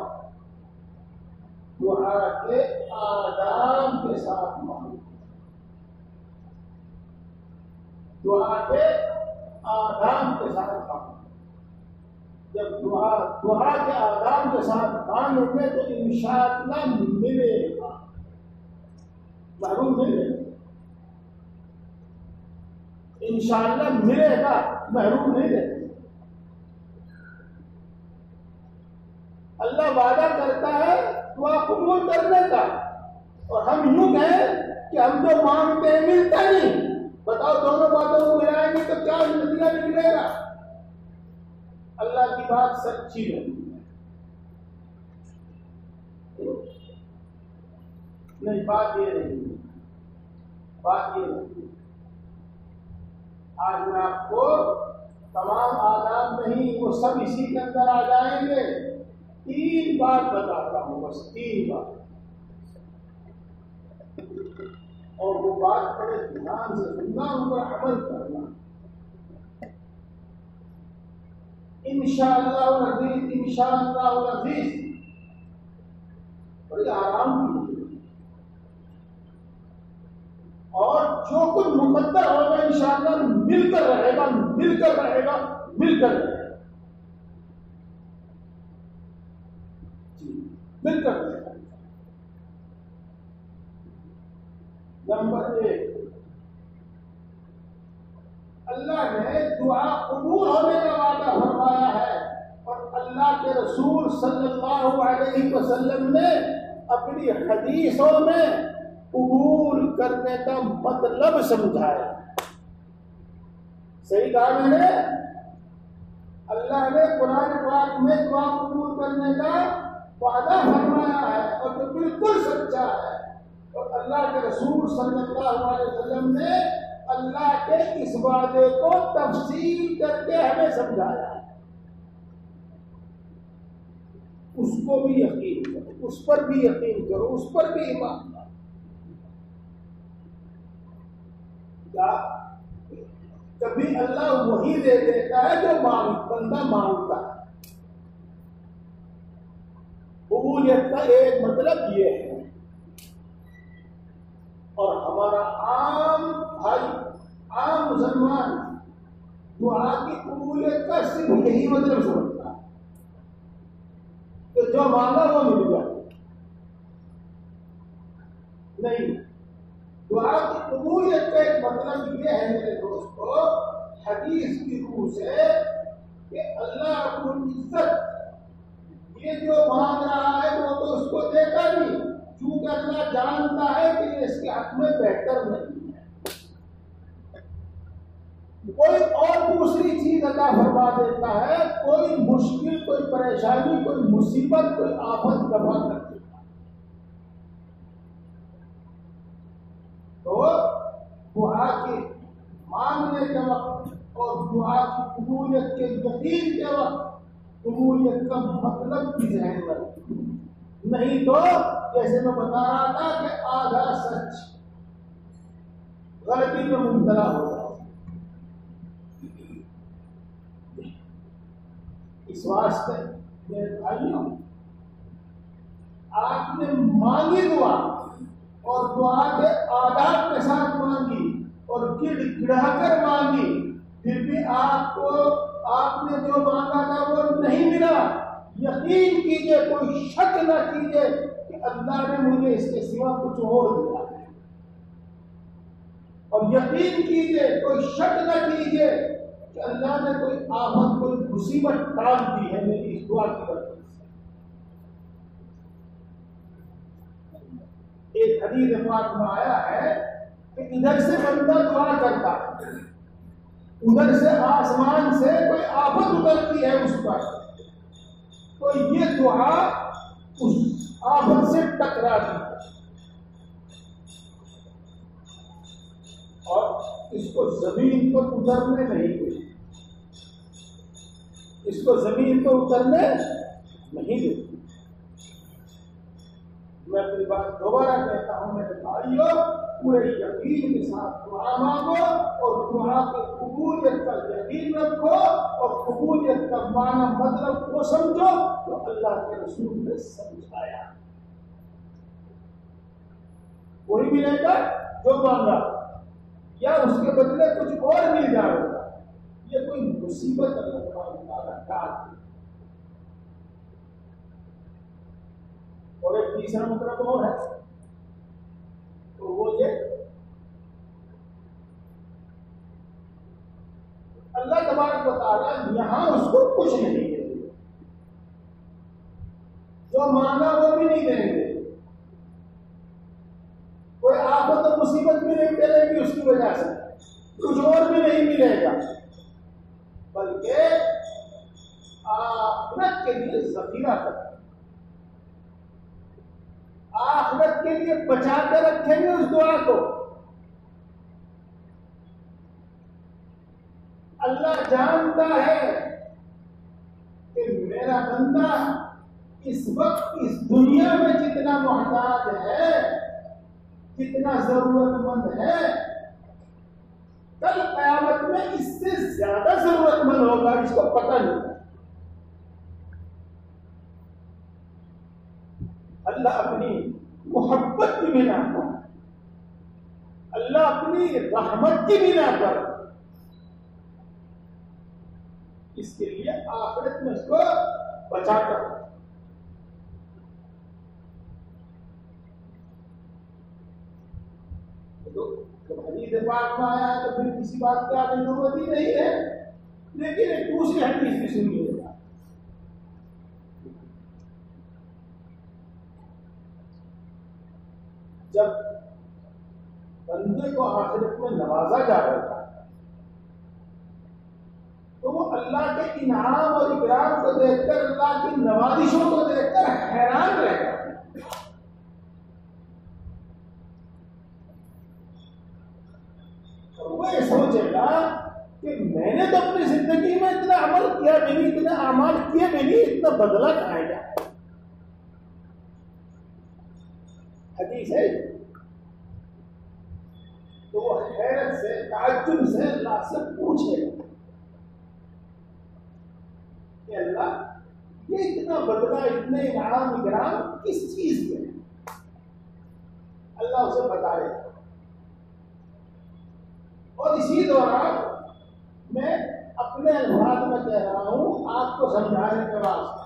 دعا کے آداب کے ساتھ مانگو، دعا کے آداب کے ساتھ مانگو۔ جب دعا کے آداب کے ساتھ مانگو گے تو انشاءاللہ ملے گا، محروم ملے گا، انشاءاللہ ملے گا، محروم نہیں رہے گا۔ اللہ وعدہ کرتا ہے دعا قبول کرنے کا، اور ہم یوں کہیں کہ ہم جو مانگتے ہیں ملتا نہیں۔ بتاؤ دونوں باتوں کو ملائیں گے تو کیا نتیجہ نکلے گا؟ اللہ کی بات سچی ہے، نہیں بات یہ نہیں، بات یہ نہیں۔ آج میں آپ کو تمام آداب نہیں، وہ سب اسی کے اندر آ جائیں گے۔ 3 بات بتاتا ہوں، بس 3 بات، اور وہ بات بڑے دھیان سے سننا، ان پر عمل کرنا۔ انشاءاللہ العزیز، انشاءاللہ العزیز، بڑی آرام کی، اور جو کچھ مقدر ہوگا انشاءاللہ مل کر رہے گا، مل کر رہے گا، مل کر رہے گا، مل کر رہے گا۔ نمبر 1، اللہ نے دعا قبول ہونے کا وعدہ فرمایا ہے، اور اللہ کے رسول صلی اللہ علیہ وسلم نے اپنی حدیثوں میں قبول کرنے کا مطلب سمجھایا۔ صحیح کہا میں نے؟ اللہ نے قرآن پاک میں دعا قبول کرنے کا وعدہ فرمایا ہے، اور جو بالکل سچا ہے، اور اللہ کے رسول صلی اللہ علیہ وسلم نے اللہ کے اس وعدے کو تفصیل کر کے ہمیں سمجھایا ہے۔ اس کو بھی یقین کرو، اس پر بھی یقین کرو، اس پر بھی ایمان لاؤ۔ کیا کبھی اللہ وہی دے دیتا ہے جو بندہ مانگتا ہے۔ قبولیت کا ایک مطلب یہ ہے، اور ہمارا عام بھائی، عام مسلمان دعا کی قبولیت کا صرف یہی مطلب سمجھتا ہے کہ جو مانگا وہ مل جائے۔ نہیں، دعا کی قبولیت کا ایک مطلب یہ ہے میرے دوستو، حدیث کی روح سے، کہ اللہ رب العزت یہ جو مانگ رہا ہے وہ تو اس کو دیتا نہیں، چونکہ اللہ جانتا ہے کہ یہ اس کے حق میں بہتر نہیں ہے، کوئی اور دوسری چیز عطا فرما دیتا ہے، کوئی مشکل، کوئی پریشانی، کوئی مصیبت، کوئی آفت دفع کر دیتا ہے۔ تو دعا کے مانگنے کے وقت اور دعا کی قبولیت کے یقین کے وقت قبولیت کا مطلب بھی ذہن میں رکھیں، نہیں تو جیسے میں بتا رہا تھا کہ آدھا سچ غلطی میں مبتلا ہو جائے۔ اس واسطے میرے بھائیوں، آپ نے مانگی دعا اور دعا کے آداب کے ساتھ مانگی اور گڑ گڑا کر مانگی، پھر بھی آپ نے جو مانگا تھا وہ نہیں ملا، یقین کیجئے، کوئی شک نہ کیجئے کہ اللہ نے مجھے اس کے سوا کچھ اور دیا ہے، اور یقین کیجئے، کوئی شک نہ کیجئے کہ اللہ نے کوئی آفت، کوئی مصیبت ٹال دی ہے میری اس دعا کی وجہ سے۔ ایک حدیث پاک میں آیا ہے کہ ادھر سے بندہ دعا کرتا ہے، ادھر سے آسمان سے کوئی آفت اترتی ہے اس پر، تو یہ دعا اس آفت سے ٹکراتی ہے اور اس کو زمین پر اترنے نہیں دیتی، اس کو زمین پر اترنے نہیں دیتی۔ میں اپنی بات دوبارہ کہتا ہوں میرے بھائیوں، پورے یقین کے ساتھ دعا مانگو اور دعا کی قبولیت کا یقین رکھو اور قبولیت کا معنی مطلب کو سمجھو تو اللہ کے رسول نے سمجھایا، وہی ملے گا جو مانگا، یا اس کے بدلے کچھ اور مل جائے گا۔ یہ کوئی مصیبت اللہ تعالیٰ ڈال دی۔ اور ایک تیسرا مطلب اور ہے، تو وہ یہ اللہ تبارک و تعالیٰ یہاں اس کو کچھ نہیں دیں گے، جو مانگا وہ بھی نہیں دیں گے، کوئی آفت اور مصیبت بھی نہیں ملے گی اس کی وجہ سے، کچھ اور بھی نہیں ملے گا، بلکہ آخرت کے لیے ذخیرہ کریں، آخرت کے لیے بچا کے رکھیں گے اس دعا کو۔ اللہ جانتا ہے کہ میرا بندہ اس وقت اس دنیا میں جتنا محتاج ہے، جتنا ضرورت مند ہے، کل قیامت میں اس سے زیادہ ضرورت مند ہوگا، اس کو پتہ نہیں۔ اللہ اپنی محبت کی بنا پر، اللہ اپنی رحمت کی بنا پر اس کے لیے آخرت میں اس کو بچا کر رکھا۔ جب حدیث پاک میں آیا تو پھر کسی بات کی آگے ضرورت ہی نہیں ہے، لیکن ایک دوسری حدیث بھی سنیے گا۔ جب بندے کو آخرت میں نوازا جائے گا تو وہ اللہ کے انعام اور اکرام کو دیکھ کر، اللہ کی نوازشوں کو دیکھ کر حیران رہے گا، اور وہ یہ سوچے گا کہ میں نے تو اپنی زندگی میں اتنا عمل کیا بھی نہیں، اتنا اعمال کیے بھی نہیں، اتنا بدلہ کہاں جائے۔ حدیث ہے تو وہ حیرت سے، تعجب سے اللہ سے پوچھے گا کہ اللہ یہ اتنا بدلہ، اتنے انعام اکرام کس چیز کے ہیں؟ اللہ اسے بتائے گا۔ اور اسی دوران میں اپنے الفاظ میں کہہ رہا ہوں آپ کو سمجھانے کے واسطے،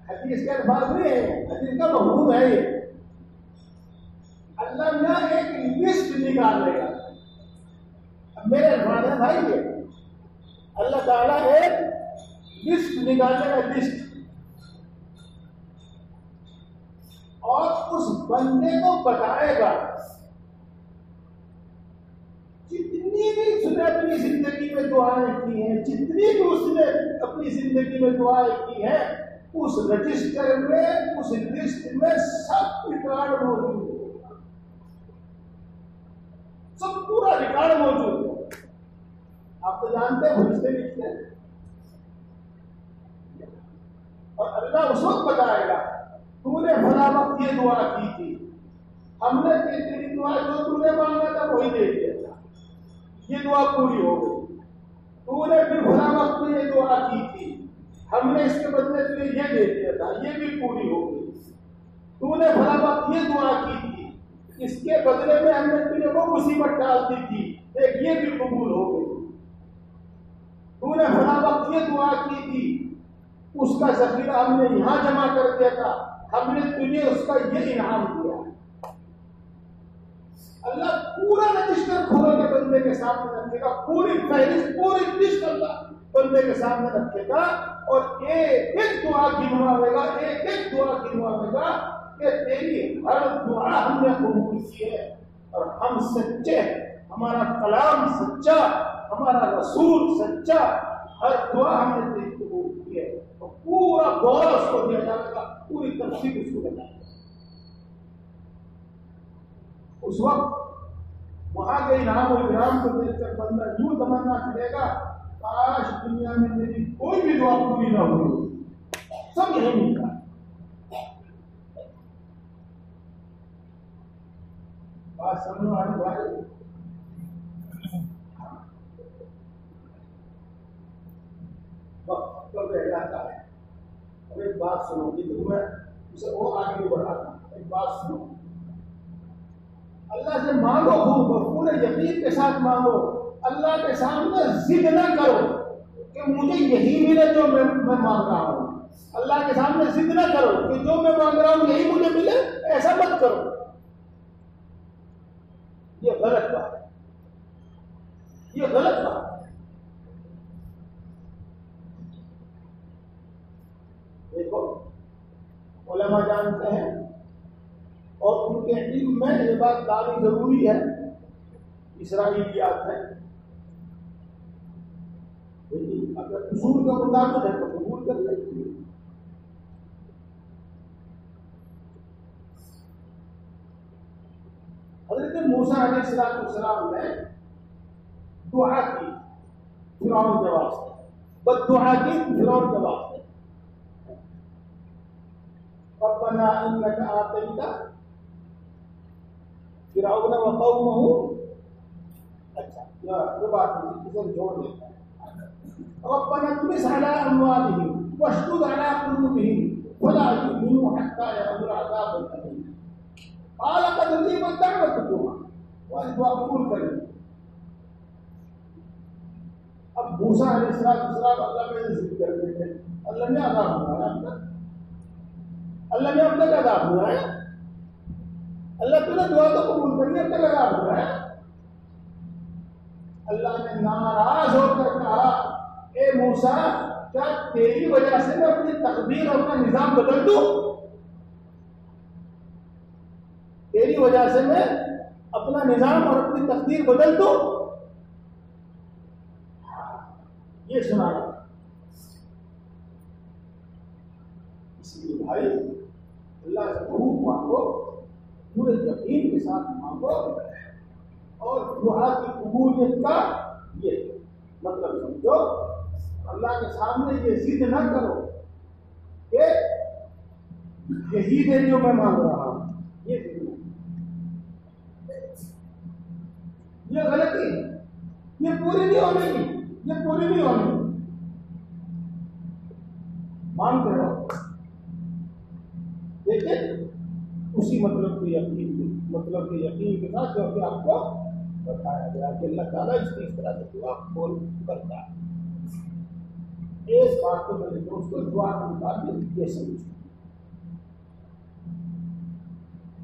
حدیث کے الفاظ نہیں ہے، حدیث کا مفہوم ہے یہ۔ اللہ نہ ایک لسٹ نکال لے گا، اب میرے الفاظ ہے بھائی، یہ اللہ تعالیٰ ایک لسٹ نکالے گا، لسٹ، اور اس بندے کو بتائے گا جتنی بھی اس نے اپنی زندگی میں دعائیں کی ہیں، جتنی بھی اس نے اپنی زندگی میں دعائیں کی ہیں، اس رجسٹر میں، اس لسٹ میں سب ریکارڈ موجود ہے، سب پورا ریکارڈ موجود ہے۔ آپ تو جانتے ہیں فرشتے لکھتے ہیں، اور اللہ اس وقت بتائے گا تو نے فلاں وقت یہ دعا کی تھی، ہم نے تیری دعا جو تو نے مانگا تھا وہی دے دیا تھا، یہ دعا پوری ہو گئی، تو نے پھر فلاں وقت میں یہ دعا کی تھی، ہم نے اس کے بدلے تجھے یہ دے دیا تھا، یہ بھی پوری ہو گئی. تو نے بھلا وقت یہ دعا کی تھی، اس کے بدلے میں ہم نے تجھے وہ مصیبت ڈال دی تھی، ایک یہ بھی قبول ہو گئی. تو نے بھلا وقت یہ دعا کی تھی، اس کا ذخیرہ ہم نے یہاں جمع کر دیا تھا، ہم نے تجھے اس کا یہ انعام دیا. اللہ پورا رجسٹر کھول کے بندے کے سامنے رکھے گا، پوری فہرست، پوری لسٹ اللہ بندے کے سامنے رکھے گا، اور ایک ایک دعا گنواوے گا، ایک ایک دعا گنواوے گا کہ تیری ہر دعا ہم نے قبول کی ہے، اور ہم سچے ہیں، ہمارا کلام سچا، ہمارا رسول سچا، ہر دعا ہم نے تیری قبول کی ہے. اور پورا غور اس کو دیا جائے گا، پوری تفصیل اس کو دیا جائے گا. اس وقت وہاں کے انعام و اکرام کو دیکھ کر بندہ یوں تمنا کرے گا، کاش دنیا میں میری کوئی بھی دعا پوری نہ ہوئی، سب یہی ملتا ہے. بات سمجھ میں آنے والی؟ وقت کب رہ جاتا ہے. اب ایک بات سنو، یہ تو میں اسے اور آگے بڑھاتا ہوں. ایک بات سنو، اللہ سے مانگو خوب اور پورے یقین کے ساتھ مانگو. اللہ کے سامنے ضد نہ کرو کہ مجھے یہی ملے جو میں مانگ رہا ہوں. اللہ کے سامنے ضد نہ کرو کہ جو میں مانگ رہا ہوں یہی مجھے ملے، ایسا مت کرو. یہ غلط بات ہے، یہ غلط بات ہے. دیکھو علماء جانتے ہیں اور ان کے علم میں یہ بات دانی ضروری ہے، اسرائیلیات ہے. اگر اصول کا مطابق ہے تو قبول کر لیتے ہیں. حضرت موسیٰ علیہ السلام نے دعا کی فرعون کے واسطے، بد دعا کی فرعون کے واسطے. ربنا انک آتیت فرعون وقومہ، اچھا یہ بات اسے جوڑ دیتا ہے. ربنا اطمس على اموالهم واشدد على قلوبهم ولا يؤمنوا حتى يروا العذاب الأليم. قال قد أجيبت دعوتكما، وہ قبول کریں. اب موسیٰ علیہ السلام اللہ میں ذکر کرتے تھے، اللہ نے عذاب بنایا اب تک، اللہ نے اب تک عذاب بنایا. اللہ تعالیٰ دعا تو قبول کریے، اب تک عذاب بنایا. اللہ نے ناراض ہو کر کہا، اے موسیٰ کیا تیری وجہ سے میں اپنی تقدیر اور اپنا نظام بدل دوں؟ تیری وجہ سے میں اپنا نظام اور اپنی تقدیر بدل دوں؟ یہ سنا رہا. اس لیے بھائی اللہ سے خوب مانگو، پورے یقین کے ساتھ مانگو، اور دعا کی قبولیت کا یہ مطلب سمجھو. اللہ کے سامنے یہ ضد نہ کرو کہ یہی دے جو میں مانگ رہا ہوں، یہ ضد نہیں، یہ غلطی ہے، یہ پوری نہیں ہونے کی، یہ پوری نہیں ہونے کی. مانگتے رہو، لیکن اسی مطلب کے یقین کے ساتھ جو کہ آپ کو بتایا گیا کہ اللہ تعالیٰ اس طرح سے دعا قبول کرتا ہے. ایک بات کو میں نے دوستوں دعا کے مطابق یہ سمجھوں،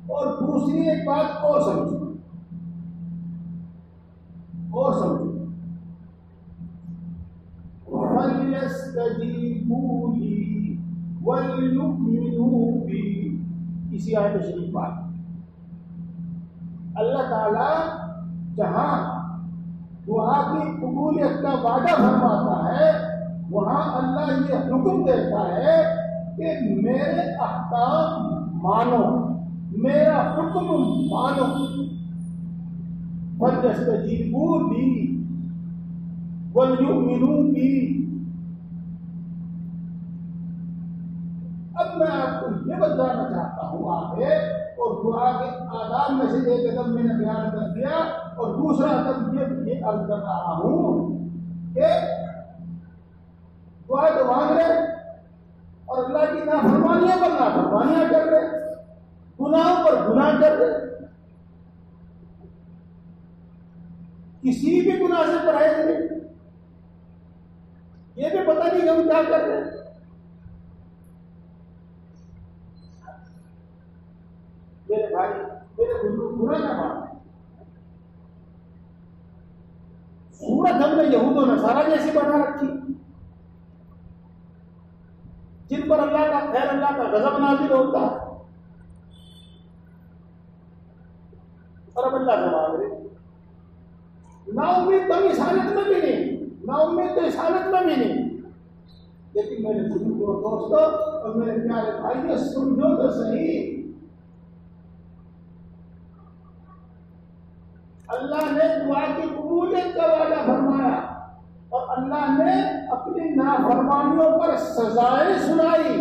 اور دوسری ایک بات اور سمجھوں، فَلْيَسْتَجِيبُوا لِي وَلْيُؤْمِنُوا بِي. اسی آیت شریف بات اللہ تعالیٰ جہاں دعا کی قبولیت کا وعدہ فرماتا ہے، وہاں اللہ یہ حکم دیتا ہے کہ میرے احکام مانو، میرا حکم مانو. فَلْيَسْتَجِيبُوا لِي وَلْيُؤْمِنُوا بِي. اب میں آپ کو یہ بتانا چاہتا ہوں آگے، اور دعا کے آداب میں سے ایک قدم میں نے بیان کر دیا، اور دوسرا قدم یہ عرض کر رہا ہوں کہ دعا تو مانگ رہے اور اللہ کی نافرمانیاں پر نافرمانیاں کر رہے، گناہوں پر گناہ کر رہے، کسی بھی گناہ سے پرہیز نہیں، یہ بھی پتہ نہیں کہ ہم کیا کر رہے ہیں۔ میرے بھائی، میرے بزرگ برا نہ مان، صورت ہم نے یہود و نصارہ جیسی بنا رکھی، جن پر اللہ کا خیر، اللہ کا غضب نازل ہوتا ہے، اور اب اللہ سے مانگ رہے، نا امید تو اس حالت میں بھی نہیں، نا امید تو اس حالت میں بھی نہیں۔ لیکن میرے بزرگوں اور دوستوں اور میرے پیارے بھائیوں، سمجھو تو صحیح، اللہ نے دعا کی قبولیت کا وعدہ فرمایا اور اللہ نے اپنی نافرمانیوں پر سزائیں سنائی،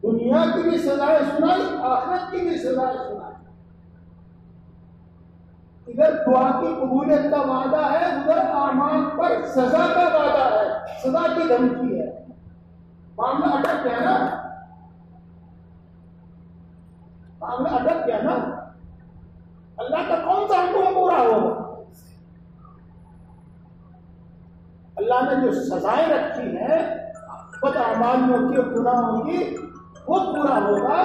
دنیا کی بھی سزائیں سنائی، آخرت کی بھی سزائیں سنائی۔ ادھر دعا کی قبولیت کا وعدہ ہے، ادھر اعمال پر سزا کا وعدہ ہے، سزا کی دھمکی ہے۔ معاملہ اٹک گیا نا، معاملہ اٹک گیا نا، اللہ کا کون سا حکم پورا ہوگا؟ اللہ نے جو سزائیں رکھی ہیں بد اعمالیوں کی اور گناہوں کی، وہ پورا ہوگا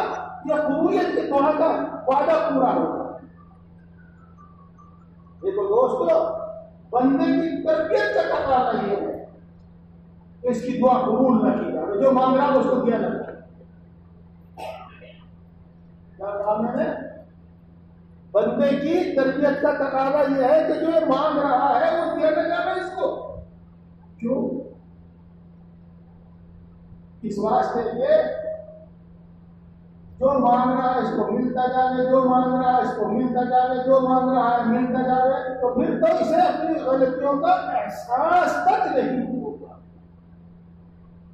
یا قبولیت کی دعا کا وعدہ پورا ہوگا؟ دیکھو دوستو، بندے کی تربیت کا تقاضا یہ ہے کہ اس کی دعا قبول نہ کی جائے، جو مانگ رہا ہے اس کو دیا نہ جائے۔ کیا کہا میں نے؟ بندے کی تربیت کا تقاضا یہ ہے کہ جو مانگ رہا ہے وہ دیا نہ جائے اس کو۔ کیوں؟ اس واسطے کہ جو مانگ رہا ہے اس کو ملتا جائے، جو مانگ رہا ہے اس کو ملتا جائے، جو مانگ رہا ہے ملتا جائے، تو پھر تو اسے اپنی غلطیوں کا احساس تک نہیں ہوگا،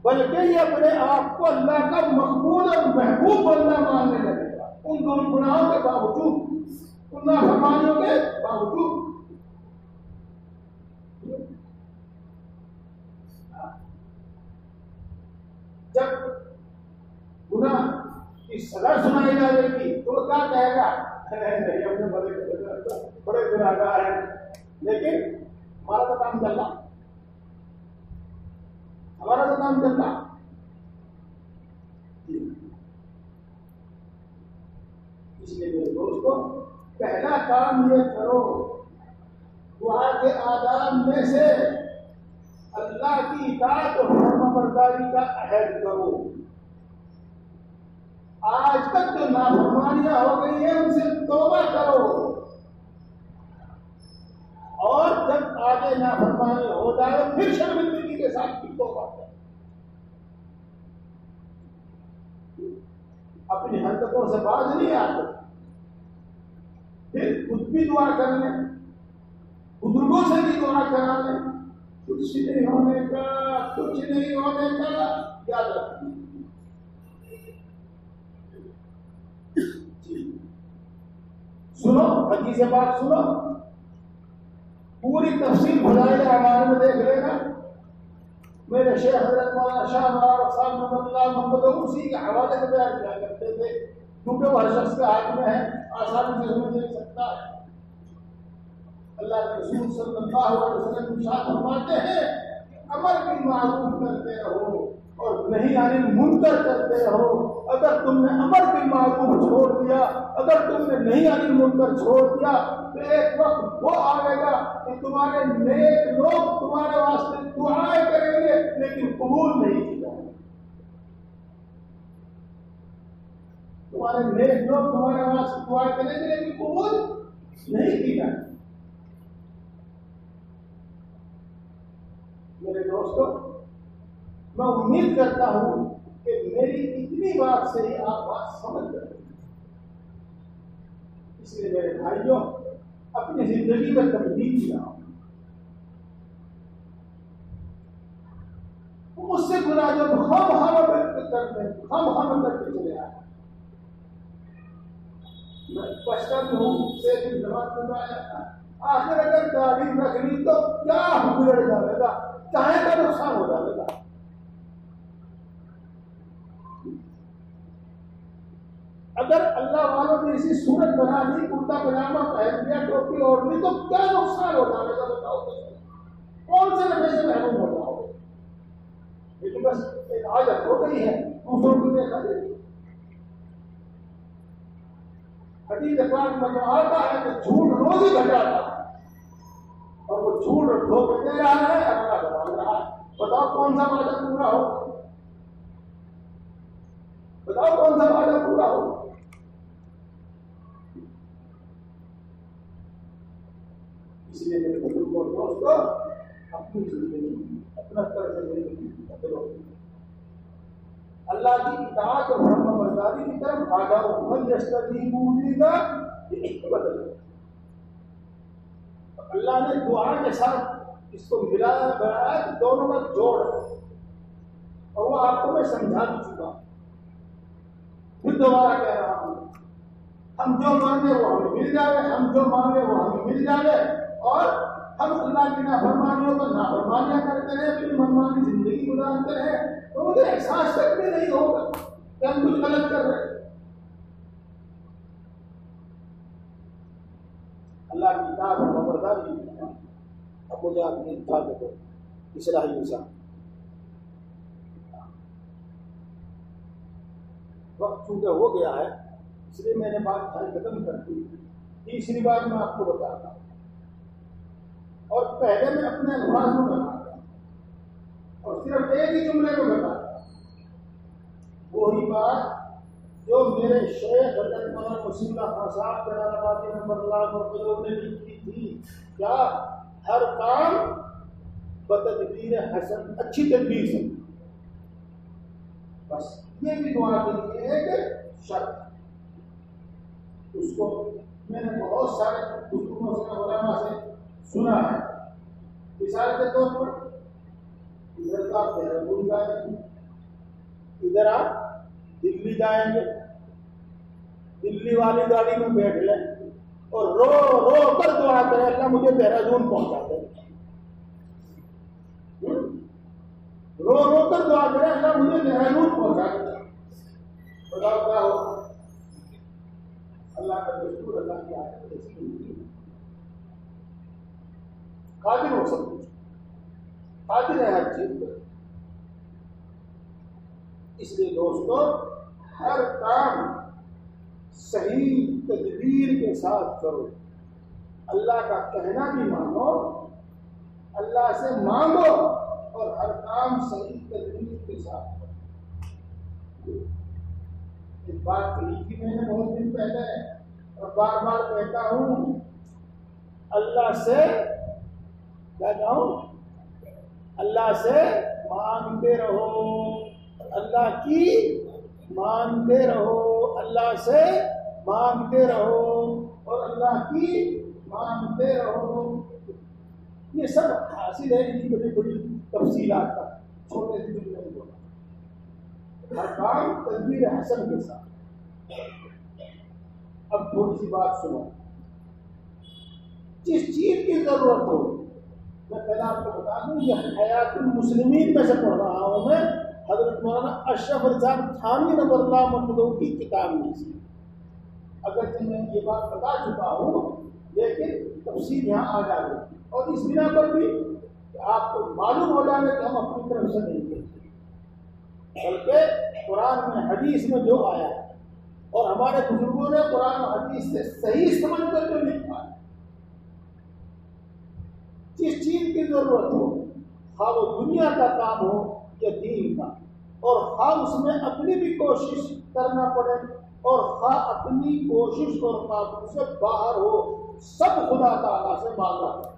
بلکہ یہ اپنے آپ کو اللہ کا مقبول اور محبوب بندہ ماننے لگے گا، ان دونوں گناہوں کے باوجود، ان نافرمانیوں کے باوجود۔ جب گناہ کی سزا سنائی جائے گی تو کیا کہے گا؟ نہیں، ہم نے بڑے گناہگار ہیں، لیکن ہمارا تو کام چل رہا، ہمارا تو کام چل رہا۔ اس لیے میرے دوستوں، پہلا کام یہ کرو، دعا کے آداب میں سے اللہ کی اطاعت اور فرمانبرداری کا عہد کرو۔ آج تک جو نافرمانیاں ہو گئی ہیں ان سے توبہ کرو، اور جب آگے نافرمانی ہو جائے پھر شرمندگی کے ساتھ بھی توبہ کرو، اپنی حرکتوں سے باز نہیں آتے، پھر خود بھی دعا کر لیں، بزرگوں سے بھی دعا کرا لیں، کچھ نہیں ہونے کا، کچھ نہیں ہونے کا، یاد رکھیں۔ سنو حدیث پاک، سنو پوری تفصیل بھلائی ہمارے میں دیکھ لے گا، میرے شیخ حضرت مولانا شاہ مولانا صاحب محمد اللہ محمد اسی کے حوالے سے بیان کیا کرتے تھے، کیونکہ وہ ہر شخص کے ہاتھ میں ہے، آسانی سے سمجھ نہیں سکتا ہے۔ اللہ کے رسول صلی اللہ علیہ وسلم ارشاد فرماتے ہیں کہ امر بالمعروف کرتے رہو اور نہی عن المنکر کرتے رہو۔ اگر تم نے امر بالمعروف چھوڑ دیا، اگر تم نے نہی عن المنکر چھوڑ دیا، تو ایک وقت وہ آئے گا کہ تمہارے نیک لوگ تمہارے واسطے دعائیں کریں گے لیکن قبول نہیں کی جائیں گی۔ تمہارے نیک لوگ تمہارے واسطے دعائیں کریں گے لیکن قبول نہیں کی جائیں گی۔ میرے دوستو، میں امید کرتا ہوں کہ میری اتنی بات سے ہی آپ بات سمجھ گئے، اس لیے میرے بھائیوں اپنی زندگی میں تبدیلی لاؤ۔ اس سے گناہ جو خواہ کر کے چلے آئے، میں بچپن ہوں سے بھی جماعت میں آیا تھا، آخر اگر تعلیم رکھ لی تو کیا بگڑ جائے گا، چاہے کا نقصان ہو جائے گا۔ اگر اللہ والوں نے اسی صورت بنا دی، کرتا پجامہ پہن لیا، ٹوپی اوڑھ لی، تو کیا نقصان ہوتا ہے گا بتاؤ؟ کون سے نفے سے محروم ہوتا ہو؟ لیکن بس ایک عادت ہو گئی ہے دوسروں کو دیکھا دیتی۔ حدیث پاک میں تو آتا ہے کہ جھوٹ روز ہی گھٹاتا ہے، اور وہ جھوٹ اور دھوکے دے رہا ہے، اللہ بتا رہا ہے۔ بتاؤ کون سا وعدہ پورا ہو؟ بتاؤ کون سا وعدہ پورا ہو؟ اس لیے میرے بزرگوں اور دوستوں، اپنی زندگی اپنا طرز زندگی بدلو، اللہ کی اطاعت اور فرما برداری کی طرف آ جاؤ، من یستجیبوا للہ بدلو۔ اللہ نے دعا کے ساتھ اس کو ملایا بنایا کہ دونوں کا جوڑ ہے، اور وہ آپ کو میں سمجھا بھی چکا ہوں، پھر دوبارہ کہہ رہا ہوں، ہم جو مانگے وہ ہمیں مل جائے، ہم جو مانگے وہ ہمیں مل جائے، اور ہم اللہ کی نافرمانیوں کو نافرمانیاں کرتے رہے، پھر منمانی زندگی گزارتے رہے، تو مجھے احساس تک بھی نہیں ہوگا کہ ہم کچھ غلط کر رہے ہیں۔ اللہ کی اطاعت اور فرمانبرداری کی، اب مجھے آپ نے اطاعت دو اصلاحی انسان۔ وقت چونکہ ہو گیا ہے اس لیے میں نے بات ختم کر دی۔ تیسری بات میں آپ کو بتاتا ہوں، اور پہلے میں اپنے الفاظ میں بتاتا ہوں، اور صرف ایک ہی جملے میں بتاتا ہوں، وہی بات جو میرے شیخ حضرت مولانا وسیم اللہ خان صاحب جلال آبادی نمبر اللہ مرکز نے لکھی تھی، کیا ہر کام بتدبیر حسن، اچھی تدبیر سے۔ بس یہ بھی دعا کے لیے ایک شرط، اس کو میں نے بہت سارے بزرگوں سے علماء سے سنا ہے۔ مثال کے طور پر ادھر کا آپ دہرادون جائیں گے، ادھر آپ دلی جائیں گے، دلی والی گاڑی میں بیٹھ لیں اور رو رو کر دعا کریں، اللہ مجھے دہرادون پہنچا دے۔ رو رو کر دعا کریں، اللہ مجھے دہرادون پہنچا دے۔ بتاؤ کیا ہو؟ اللہ کا دستور، اللہ کی آیت قادر ہو سب کچھ، قادر ہے ہر چیز پر۔ اس لیے دوستو، ہر کام صحیح تدبیر کے ساتھ کرو، اللہ کا کہنا بھی مانو، اللہ سے مانگو، اور ہر کام صحیح تدبیر کے ساتھ کرو۔ ایک بات کہی تھی میں نے بہت دن پہلے، اور بار بار کہتا ہوں، اللہ سے کیا کہوں؟ اللہ سے مانگتے رہو، اللہ کی مانگتے رہو، اللہ سے مانگتے رہو، اور اللہ کی مانگتے رہو۔ یہ سب حاصل ہے ان کی بڑی بڑی تفصیلات کا، چھوٹے سے دن نہیں ہوگا، ہر کام تدبیر حسن کے ساتھ۔ اب تھوڑی سی بات سنو، جس چیز کی ضرورت ہو، میں پہلے آپ کو بتا دوں، یہ حیات المسلمین میں سے پڑھ رہا ہوں میں، حضرت مولانا اشرف علی صاحب تھانوی نور اللہ مرکزی کی کتاب میں سے۔ اگرچہ میں یہ بات بتا چکا ہوں، لیکن تفصیل یہاں آ جائے گی، اور اس بنا پر بھی کہ آپ کو معلوم ہو جائے کہ ہم اپنی طرف سے نہیں کرتے، بلکہ قرآن میں حدیث میں جو آیا ہے، اور ہمارے بزرگوں نے قرآن و حدیث سے صحیح سمجھ کر جو لکھا ہے، جس چیز کی ضرورت ہو، خواہ وہ دنیا کا کام ہو یا دین کا، اور خواہ اس میں اپنی بھی کوشش کرنا پڑے، اور خواہ اپنی کوشش اور قابو سے باہر ہو، سب خدا تعالیٰ سے مانگا ہے۔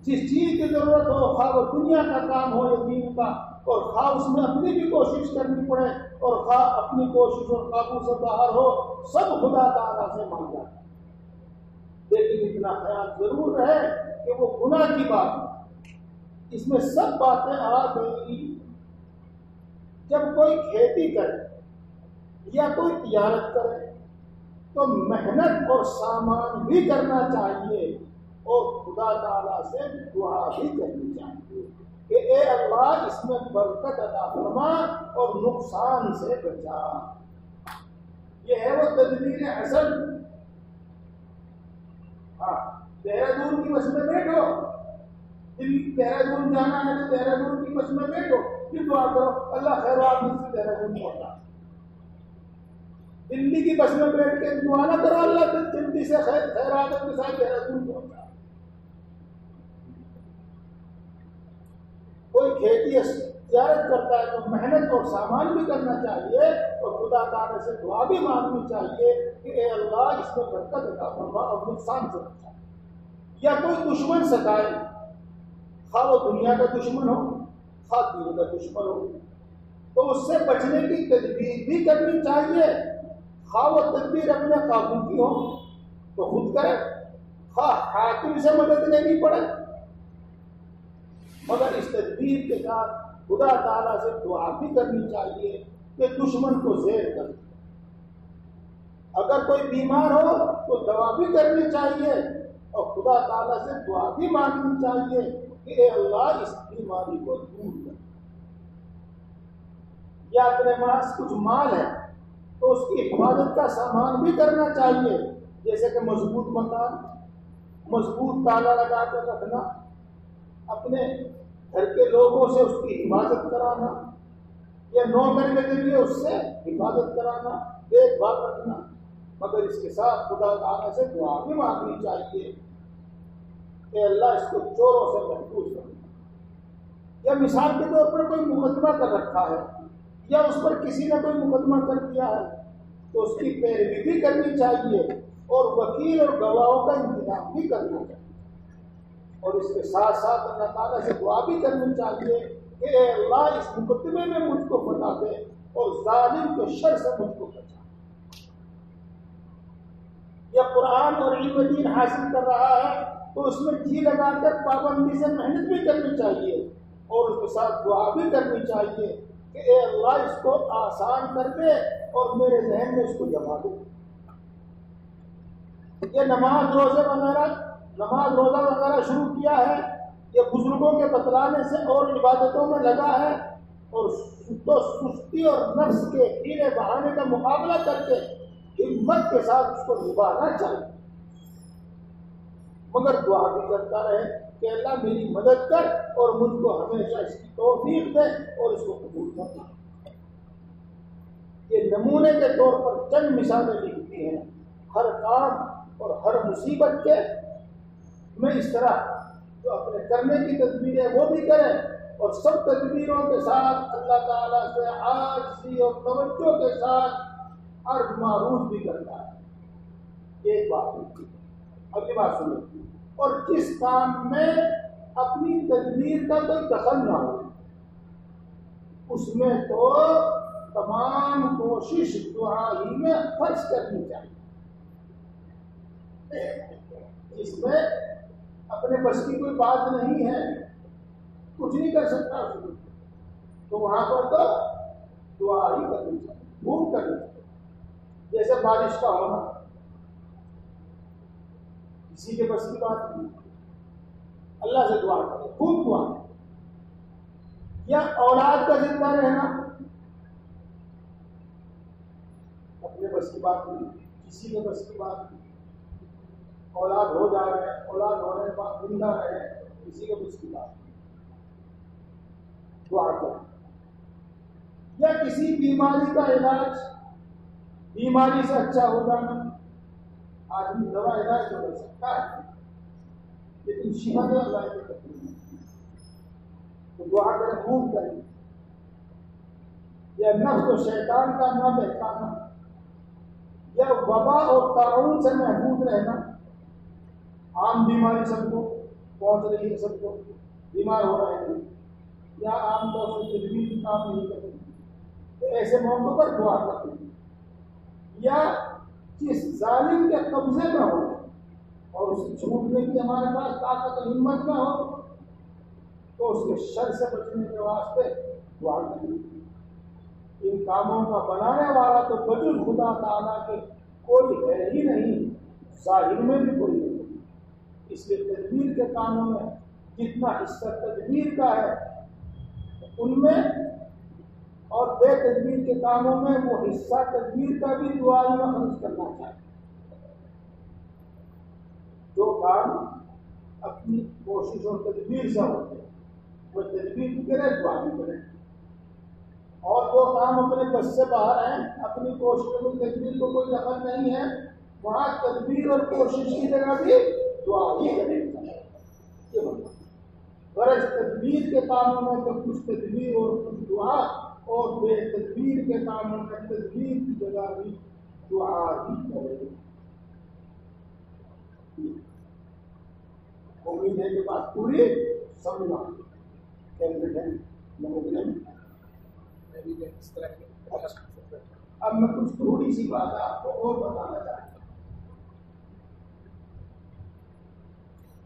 جس چیز کی ضرورت ہو، خواہ وہ دنیا کا کام ہو یا دین کا، اور خواہ اس میں اپنی بھی کوشش کرنی پڑے، اور خواہ اپنی کوشش اور قابو سے باہر ہو، سب خدا تعالیٰ سے مانگا ہے۔ لیکن اتنا خیال ضرور رہے کہ وہ گناہ کی بات، اس میں سب باتیں آ گئی۔ جب کوئی کھیتی کرے یا کوئی تجارت کرے تو محنت اور سامان بھی کرنا چاہیے، اور خدا تعالیٰ سے دعا بھی کرنی چاہیے کہ اے اللہ اس میں برکت عطا فرما اور نقصان سے بچا. یہ ہے وہ تدبیر حسن. ہاں، دہرادون کی بس میں بیٹھو، دہرادون جانا ہے تو دہرادون کی بس میں بیٹھو، پھر دعا کرو اللہ خیر و عافیت سے دہرادون پہنچا. دلی کی بس میں بیٹھ کے دعا نہ کرو اللہ جلدی سے خیرات کے ساتھ دہرادون پہنچا. کوئی کھیتی تجارت کرتا ہے تو محنت اور سامان بھی کرنا چاہیے اور خدا تعالی سے دعا بھی مانگنی چاہیے کہ اے اللہ اس میں برکت عطا فرما اور نقصان سے بچا. یا کوئی دشمن ستائے، خواہ وہ دنیا کا دشمن ہو خواہ دین کا دشمن ہو، تو اس سے بچنے کی تدبیر بھی کرنی چاہیے. خواہ وہ تدبیر اپنے قابو کی ہو تو خود کرے، خواہ حاکم سے مدد لینی پڑے، مگر اس تدبیر کے ساتھ خدا تعالیٰ سے دعا بھی کرنی چاہیے کہ دشمن کو زیر کر. اگر کوئی بیمار ہو تو دوا بھی کرنی چاہیے اور خدا تعالیٰ سے دعا بھی مانگنی چاہیے کہ اے اللہ اس بیماری کو دور کر. یا اپنے پاس کچھ مال ہے تو اس کی حفاظت کا سامان بھی کرنا چاہیے، جیسے کہ مضبوط مکان، مضبوط تالا لگا کر رکھنا، اپنے گھر کے لوگوں سے اس کی حفاظت کرانا، یا نوکر کے ذریعے اس سے حفاظت کرانا، دیکھ بھال رکھنا. مگر اس کے ساتھ خدا تعالیٰ سے دعا بھی مانگنی چاہیے کہ اللہ اس کو چوروں سے محفوظ کرنا. یا مثال کے طور پر کوئی مقدمہ کر رکھا ہے یا اس پر کسی نے کوئی مقدمہ کر دیا ہے تو اس کی پیروی بھی کرنی چاہیے اور وکیل اور گواہوں کا انتظام بھی کرنا چاہیے. اور اس کے ساتھ ساتھ اللہ تعالیٰ سے دعا بھی کرنی چاہیے کہ اے اللہ اس مقدمے میں مجھ کو فتح دے اور ظالم کے شر سے مجھ کو بچا. یا قرآن اور علم دین حاصل کر رہا ہے تو اس میں جی لگا کر پابندی سے محنت بھی کرنی چاہیے اور اس کے ساتھ دعا بھی کرنی چاہیے کہ اے اللہ اس کو آسان کر دے اور میرے ذہن میں اس کو جما دے. یہ نماز روزہ وغیرہ شروع کیا ہے، یہ بزرگوں کے بتلانے سے اور عبادتوں میں لگا ہے اور سستی اور نفس کے ہیلے بہانے کا مقابلہ کر کے ہمت کے ساتھ اس کو نبھانا چاہیے. مگر دعا بھی کرتا رہے کہ اللہ میری مدد کر اور مجھ کو ہمیشہ اس کی توفیق دے اور اس کو قبول کرنا. یہ نمونے کے طور پر چند مثالیں لکھتی ہیں. ہر کام اور ہر مصیبت کے میں اس طرح جو اپنے کرنے کی تدبیریں وہ بھی کریں اور سب تدبیروں کے ساتھ اللہ تعالیٰ سے عاجزی اور توجہ کے ساتھ عرض معروف بھی کرتا ہے. ایک بات ہوتی ہے. اگلی بات سنو. اور جس کام میں اپنی تدبیر کا کوئی دخل نہ ہو اس میں تو تمام کوشش دعا ہی میں خرچ کرنی چاہیے. اس میں اپنے بس کی کوئی بات نہیں ہے، کچھ نہیں کر سکتا تو وہاں پر تو دعا ہی کرنی چاہیے، خوب کرنی چاہیے. جیسے بارش کا ہونا کسی کے بس کی بات نہیں، اللہ سے دعا کرے، خوب دعا. یا اولاد کا زندہ رہنا اپنے بس کی بات نہیں، کسی کے بس کی بات نہیں. اولاد ہو جا رہے ہیں، اولاد ہونے کے بعد زندہ رہے، کسی کے بس کی بات نہیں. دعا کریں. یا کسی بیماری کا علاج، بیماری سے اچھا ہو جانا. آدمی دوا علاج تو کر سکتا ہے لیکن شفا تو اللہ کی کرتی ہے، تو دعا کریں، خوب کریں. یا نفس و شیطان کا نہ بہکانا، یا وبا اور طاعون سے محفوظ رہنا. عام بیماری سب کو پہنچ رہی ہے، سب کو بیمار ہو رہے ہیں یا عام طور سے تجویز کام نہیں کرتے، تو ایسے موقع پر دعا کرتے ہیں. یا جس ظالم کے قبضے میں ہو اور اس کی چھوٹنے کی ہمارے پاس طاقت و ہمت نہ ہو تو اس کے شر سے بچنے کے واسطے دعا کریں. ان کاموں کا بنانے والا تو بجز خدا تعالیٰ کے کوئی ہے ہی نہیں، ظاہر میں بھی کوئی نہیں. اس لیے تدبیر کے کاموں میں جتنا حصہ تدبیر کا ہے ان میں اور بے تدبیر کے کاموں میں وہ حصہ تدبیر کا بھی دعا میں خرچ کرنا چاہیے. جو کام اپنی کوشش اور تدبیر سے ہوتے ہیں وہ تدبیر بھی کرے دعا بھی کرے, اور جو کام اپنے بس سے باہر ہیں اپنی کوشش اور تدبیر کو کوئی دخل نہیں ہے وہاں تدبیر اور کوشش کی جگہ بھی دعا ہی کرے. غرض تدبیر کے کاموں میں تو کچھ تدبیر اور کچھ دعا, اور بے تدبیر کے کاموں میں تدبیر کی جگہ بھی دعا ہی کرے. امید ہے کہ بات پوری سمجھنا. اب میں کچھ تھوڑی سی بات آپ کو اور بتانا چاہتا ہوں,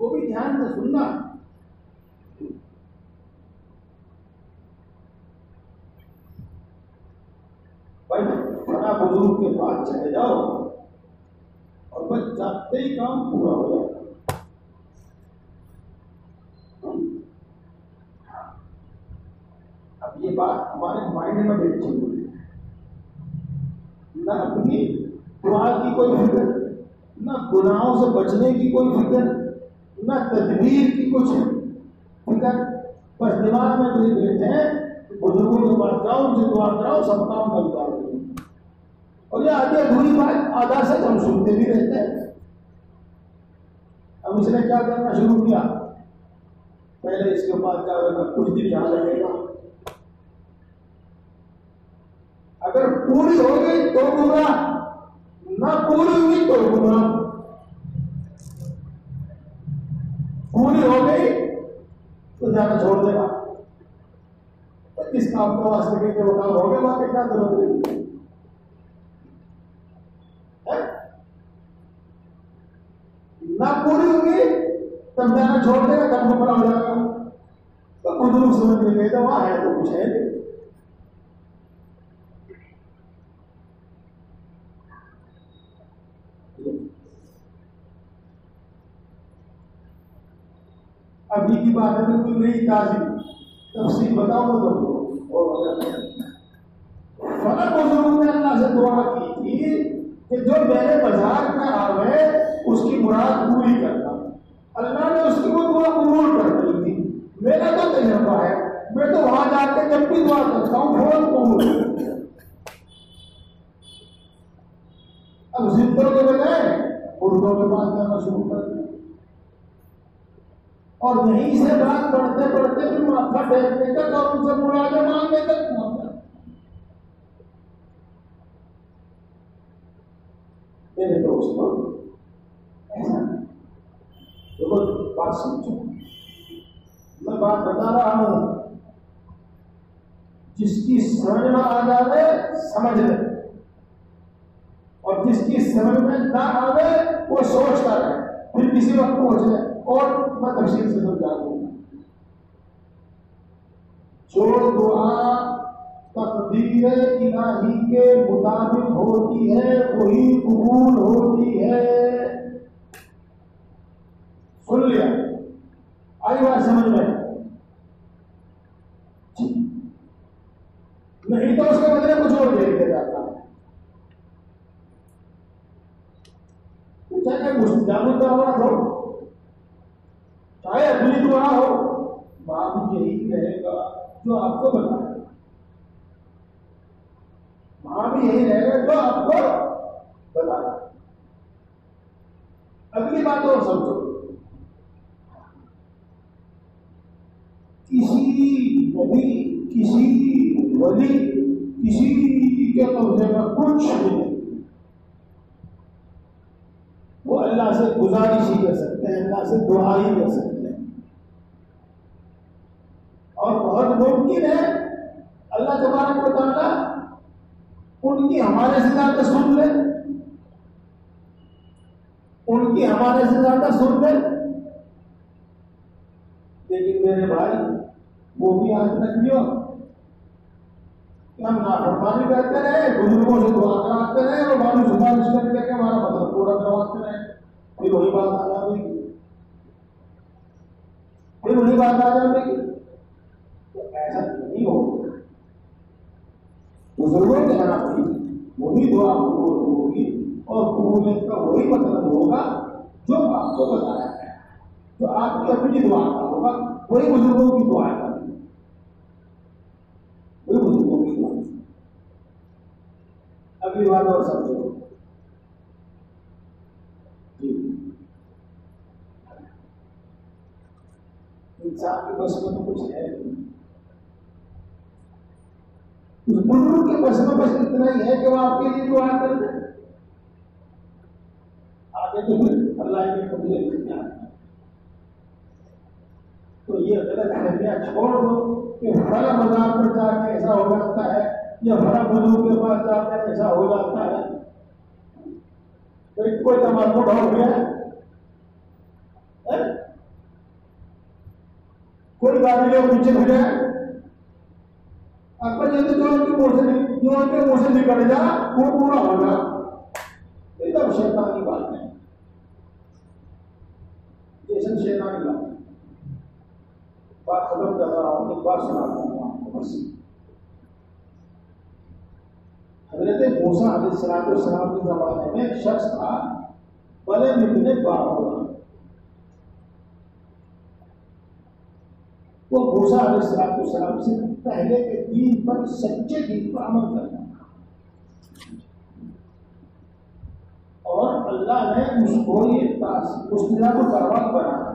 وہ بھی دھیان سے سننا. بھائی بڑا بزرگ کے پاس چلے جاؤ اور بس جاتے ہی کام پورا ہو جائے. اب یہ بات ہمارے مائنڈ میں بیٹھی ہوئی ہے, نہ اپنی دعا کی کوئی فکر, نہ گناہوں سے بچنے کی کوئی فکر, نہ تدبیر کی کچھ فکر, بس دماغ میں بھی بیٹھے ہیں بزرگوں کے پاس جاؤ ان سے دعا کراؤ سب کام بنتا ہے. اور یہ آدھی ادھوری بات آدھا سے ہم سنتے بھی رہتے ہیں. اب اس نے کیا کرنا شروع کیا, پہلے اس کے پاس جاؤ گا کچھ دن یاد رکھے گا, اگر پوری ہو گئی تو گمراہ, نہ پوری ہوئی تو گمراہ. پوری ہو گئی تو جانا چھوڑ دے گا. اس کام کا واسطے کے وہ کام ہو گیا وہاں پہ کیا ضرورت ہے. نہ پوری ہوگی تب جانا چھوڑ دے گا, تب گمراہ ہو جائے گا. تو بزرگ سمجھ میں گئے تو وہاں ہے تو کچھ ہے نہیں. ابھی کی بات ہے بالکل نئی تازی تفصیل بتاؤں تو فلاں بزرگوں نے اللہ سے دعا کی تھی کہ جو میرے بازار میں آوے اس کی مراد پوری کرنا. اللہ نے اس کی وہ دعا قبول کر دی تھی. میرا تو تجربہ ہے, میں تو وہاں جا کے جب بھی دعا کرتا ہوں فوراً قبول. اب زندوں کے بجائے اردو کے پاس جانا شروع کر دیا, اور یہیں سے بات پڑھتے پڑھتے پھر ماتھا ٹیکنے تک اور ان سے مرادیں مانگنے تک پہنچا. میرے دوستوں ایسا دیکھو بات سمجھو, میں بات بتا رہا ہوں, جس کی سمجھ میں آ جائے سمجھ لے, اور جس کی سمجھ میں نہ آئے وہ سوچتا رہے, پھر کسی وقت پہنچ جائے. اور میں تفصیل سے سمجھا دوں گا. جو دعا تقدیر الہی کے مطابق ہوتی ہے وہی قبول ہوتی ہے. سن لیا, آئی بات سمجھ میں؟ نہیں تو اس کے بدلے کچھ اور دے دیا جاتا ہے. چاہے کچھ جانو کا ہوا ہو, چاہے اپنی دعا ہو, بات یہی رہے گا جو آپ کو بتائے. وہاں بھی یہی رہے گا جو آپ کو بتایا. اگلی بات اور سمجھو, کسی نبی, کسی ولی, کسی کے قبضے میں کچھ نہیں. وہ اللہ سے گزارش ہی کر سکتے ہیں, اللہ سے دعا ہی کر سکتے ہیں. اور بہت ممکن ہے اللہ تبارک و تعالیٰ ان کی ہمارے سے زیادہ سن لے, ان کی ہمارے سے زیادہ سن لے. لیکن میرے بھائی وہ بھی آج تک نہیں ہو کہ ہم نافرمانی کرتے رہے, بزرگوں سے دعا کراتے رہے, اور ہماری سفارش کر کے ہمارا مطلب پورا کرواتے رہے. پھر وہی بات آ جائے گی, پھر وہی بات آ جائے گی. تو ایسا نہیں ہوگا. بزرگوں کے یہاں بھی وہی دعا قبول ہوگی اور قبولیت کا وہی مطلب ہوگا جو آپ کو بتایا ہے. جو آپ کی اپنی دعا کا ہوگا وہی بزرگوں کی دعا کا, وہی بزرگوں کی دعا. اگلی بات اور سمجھو جی, انسان کے بس میں تو کچھ ہے نہیں. اس بزرگ کے بس میں بس اتنا ہی ہے کہ وہ آپ کے لیے دعا کر دیں. آگے تو پھر اللہ کے قبضے میں کیا ہے. تو یہ غلط فہمیاں چھوڑ دو کہ بڑا مزار پر جا کے ایسا ہو جاتا ہے یا بڑا بزرگ کے پاس جا کر ایسا ہو جاتا ہے. کوئی تماکو ہو گیا, کوئی گاڑی لوگ پیچھے بھیجا, آپ کو جیسے جو ان کے منہ سے نکل جا وہ پورا ہوگا. یہ سب شیطانی بات ہے, یہ سب شیطانی بات ہے. بات ختم کر رہا ہوں, ایک بات سنا دوں آپ کو بس. حضرت موسیٰ علیہ السلام کے زمانے میں ایک شخص تھا بڑے نکنے باہر. وہ موسیٰ علیہ السلام سے پہلے کے دین پر, سچے دین پر عمل کرنا تھا, اور اللہ نے اس کو یہ مستدہ کو دعوت بنایا.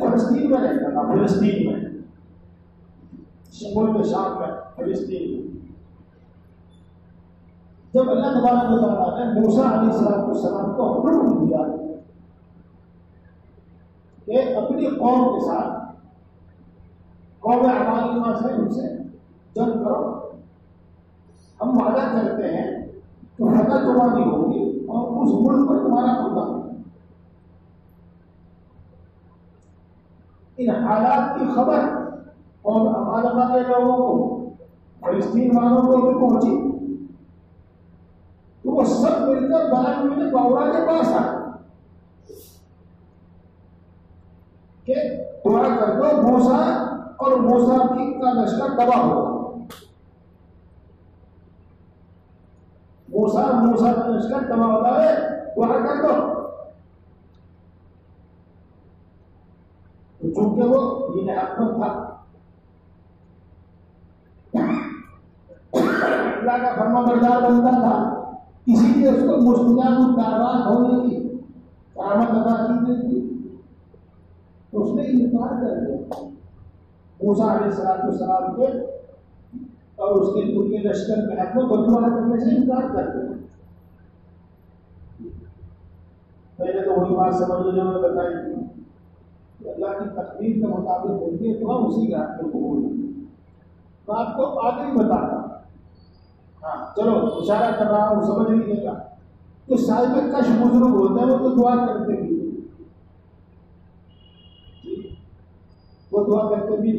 فلسطین میں رہتا تھا, فلسطین میں, شمال کے شام میں, فلسطین میں. جب اللہ تبارک و تعالیٰ نے موسیٰ علیہ السلام کو حکم دیا کہ اپنی قوم کے ساتھ, قوم عمالیہ سے ان سے جنگ کرو, ہم وعدہ کرتے ہیں کہ فتح تمہاری ہوگی اور اس ملک پر تمہارا قبضہ ہوگا. ان حالات کی خبر قوم عمالیہ کے لوگوں کو, فلسطین والوں کو بھی پہنچی, تو وہ سب مل کر بلال باورا کے پاس آئے کہ دعا کر دو موسیٰ اور موسیٰ کی کا لشکر تباہ ہوگا. موسیٰ کا لشکر تباہ ہوتا ہے, دعا کر دو. چونکہ وہ دین حق پر تھا, اللہ کا فرما بردار بنتا تھا, اسی لیے اس کو مستجاب الدعوات ہونے کی کرامت ادا کی گئی تھی. تو اس نے انکار کر دیا موسیٰ علیہ السلام کے اور اس کے لشکر کے حق میں بددعا کرنے سے انکار کر دیا. پہلے تو وہی بات سمجھ لو جو میں بتائی تھی, اللہ کی تقدیر کے مطابق ہوتی ہے تو ہم اسی کے حق میں قبول ہیں. میں آپ کو آگے ہی بتا رہا ہوں, ہاں چلو اشارہ کر رہا ہوں, سمجھ لیجیے گا. تو صاحب کش بزرگ ہوتے ہیں وہ تو دعا کرتے بھی, وہ دعا کرتے بھی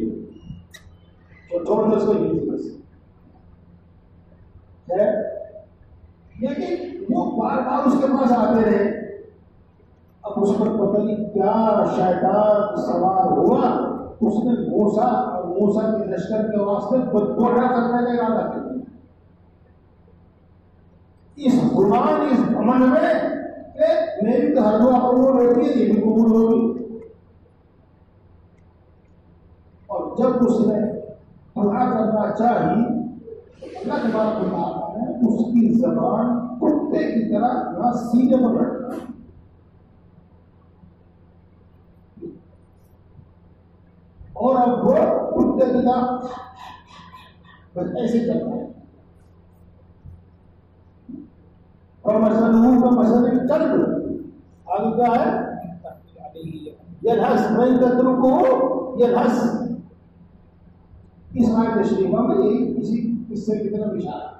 اور چھوڑ دو اس کو نہیں بس ہے. لیکن وہ بار بار اس کے پاس آتے رہے. اب اس پر پتہ نہیں کیا شیطان سوار ہوا, اس نے موسیٰ اور موسیٰ کے لشکر کے واسطے بددعا کرنے لگا تھا. اس گمان, اس گمن میں کہ میری تو ہر دعا قبول ہوتی ہے, یہ بھی قبول ہوگی. اور جب اس نے دعا کرنا چاہی اللہ تبارک و تعالیٰ نے اس کی زبان کتے کی طرح یہاں سینے پر رکھا, اور اب وہ کتے کی طرح بس ایسے کرتا ہے. اور مسلموں کا مسئلہ قلب آگے کیا ہے, یلحس من تترکو یلحس. اس آیت شریفہ میں یہی کسی قصے کی طرف اشارہ.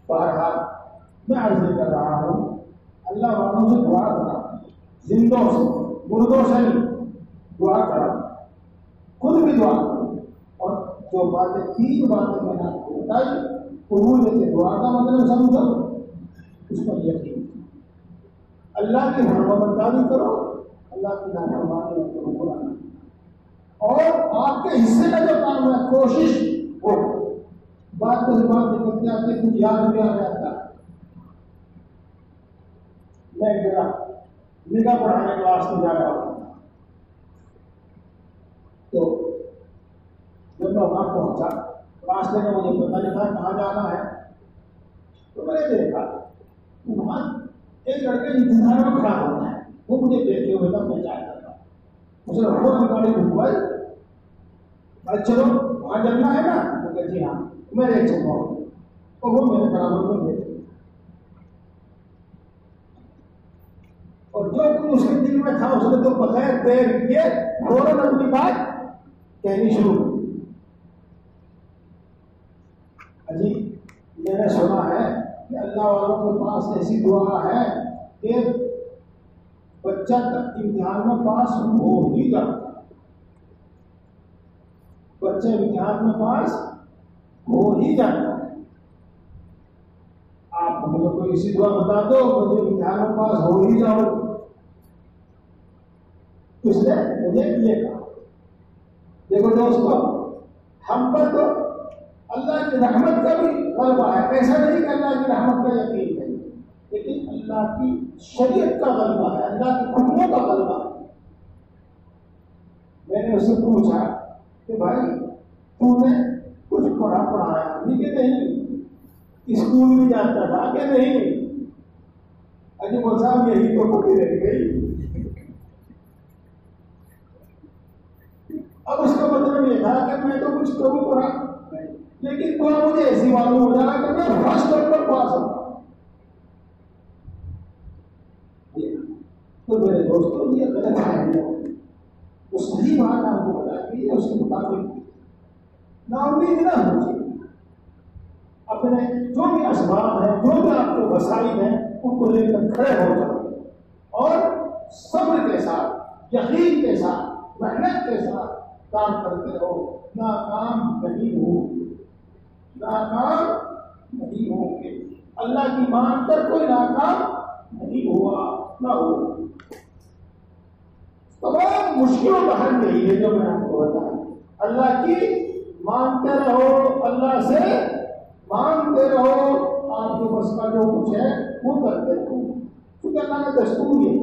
بہرحال میں عرض کر رہا ہوں, اللہ والوں سے دعا کرا, زندوں سے مردوں سے نہیں, دعا کرا, خود بھی دعا کرو. اور جو باتیں, تین باتیں میں نے آپ کو بتائی, قبولیت دعا کا مطلب سمجھو, اس پر یقین. اللہ کی فرمانبرداری کرو، اللہ کی نافرمانی کرو قرآن، اور آپ کے حصے کا جو کام ہے کوشش ہو، بات کو بات نکلتے آتے کچھ یاد بھی آ جاتا ہے۔ میں میرا نگاہ پڑھانے کے واسطے جا رہا ہوں، تو جب میں وہاں پہنچا راستے میں مجھے پتہ نہیں تھا کہاں جانا ہے، تو میں نے دیکھا وہاں ایک لڑکے انتظار میں کھڑا ہوتا ہے، وہ مجھے دیکھتے ہوئے تھا، میں جایا کرتا اسے روڈ گاڑی رکوائی، بھائی چلو وہاں جلنا ہے نا، تو کہ جی ہاں میں لے چل رہا ہوں، اور وہ میرے برابر کو لے، اور جو کچھ اس کے دل میں تھا اس نے تو بغیر دیر کیے فوراً اپنی بات کہنی شروع کی۔ جی میں نے سنا ہے کہ اللہ والوں کے پاس ایسی دعا ہے کہ بچہ تک امتحان میں پاس ہو ہی جاتا، بچہ امتحان میں پاس ہو ہی جاتا ہے۔ آپ مجھے کوئی ایسی دعا بتا دو مجھے امتحان میں پاس ہو ہی جاؤ، اس نے مجھے یہ کہا۔ دیکھو دوستو، ہم پر تو اللہ کی رحمت کا بھی غلبہ ہے، ایسا نہیں کہ اللہ کی رحمت کا یقین ہے، لیکن اللہ کی شریعت کا غلبہ ہے، اللہ کے حکموں کا غلبہ ہے۔ میں نے اس سے پوچھا کہ بھائی تو نے کچھ پڑھایا نہیں کہ نہیں، اسکول میں جاتا تھا کہ نہیں؟ اجی وہ صاحب یہی تو پڑھی رہ گئی۔ اب اس کا مطلب یہ تھا کہ میں تو کچھ کروں پڑھا، لیکن تو مجھے ایسی معلوم ہو جانا کہ میں فرسٹ نمبر پاس ہوں۔ تو میرے دوستوں یہ غلط ہے، وہ صحیح بات آپ کو بتا کہ اس کے مطابق نا امید نہ ہو چاہیے، اپنے جو بھی اسباب ہیں، جو بھی آپ کے وسائل ہیں، ان کو لے کر کھڑے ہو جائیں اور صبر کے ساتھ، یقین کے ساتھ، محنت کے ساتھ کام کرتے رہو، ناکام نہیں ہو، ناکام نہیں ہوں گے۔ اللہ کی مان کر کوئی ناکام نہیں ہوا نہ ہو۔ تمام مشکلوں کا حل یہی ہے جو میں آپ کو بتایا، اللہ کی مانتے رہو، اللہ سے مانتے رہو، آپ کے بس کا جو کچھ ہے وہ کرتے رہو، کیونکہ اللہ نے دستور یہ،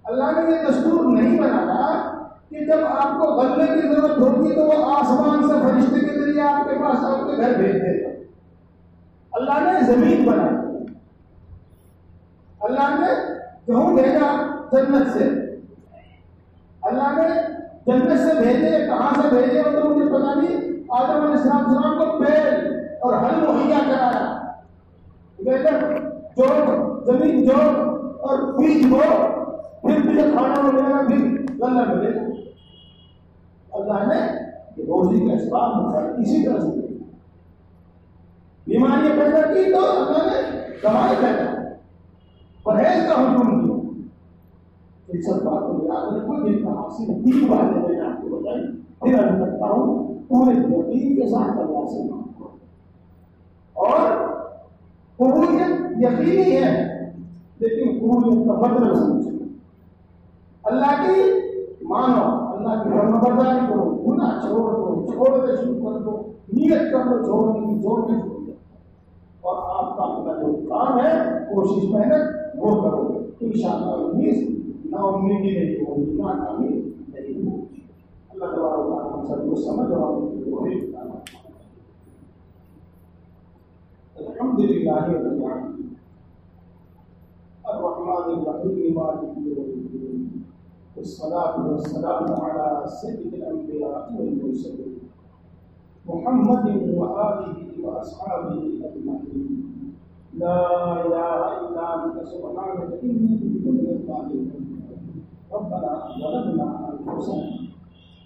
اللہ نے یہ دستور نہیں بنایا کہ جب آپ کو غلے کی ضرورت ہوگی تو وہ آسمان سے فرشتے کے ذریعے آپ کے پاس آپ کے گھر بھیج دے گا۔ اللہ نے زمین بنائی، اللہ نے گہوں بھیجا جنت سے، اللہ نے جنت سے بھیجے، کہاں سے بھیجے وہ تو مجھے پتا نہیں، آدم علیہ السلام کو بیل اور ہل مہیا کرایا، جوڑ زمین جوڑ اور بیج بو، پھر تجھے کھانا ملے گا، پھر غلہ ملے گا۔ اللہ نے روزی کا اسباب بتایا، اسی طرح سے بیماریاں پیدا کی تو اللہ نے دوائی پیدا، پرہیز کا حکم دیا۔ ان سب باتوں کو یاد رکھو، جن کا حاصل 3 باتیں میں نے آپ کو بتائی، پھر ارد کرتا ہوں پورے یقین کے ساتھ اللہ سے مانگو، اور قبولیت یقینی ہے لیکن قبولیت کا مطلب سمجھو، اللہ کی مانو، اللہ کی فرمانبرداری کرو، گناہ چھوڑ دو، چھوڑنے شروع کر دو، نیت کر دو چھوڑنے کی، چھوڑنے شروع کر دو، اور آپ کا اپنا جو کام ہے کوشش محنت وہ کرو، انشاءاللہ نا امیدی نہیں ہوگی، ناکامی نہیں ہوگی۔ اللہ تبارک و تعالیٰ ہم سب کو سمجھ اور الحمدللہ رب العالمین الرحمن الرحیم مالک یوم الدین والصلاة والسلام على سید الانبیاء والمرسلین محمد وآلہ واصحابہ اجمعین۔ لا الہ الا انت سبحانک انی کنت من الظالمین۔ ربنا ظلمنا انفسنا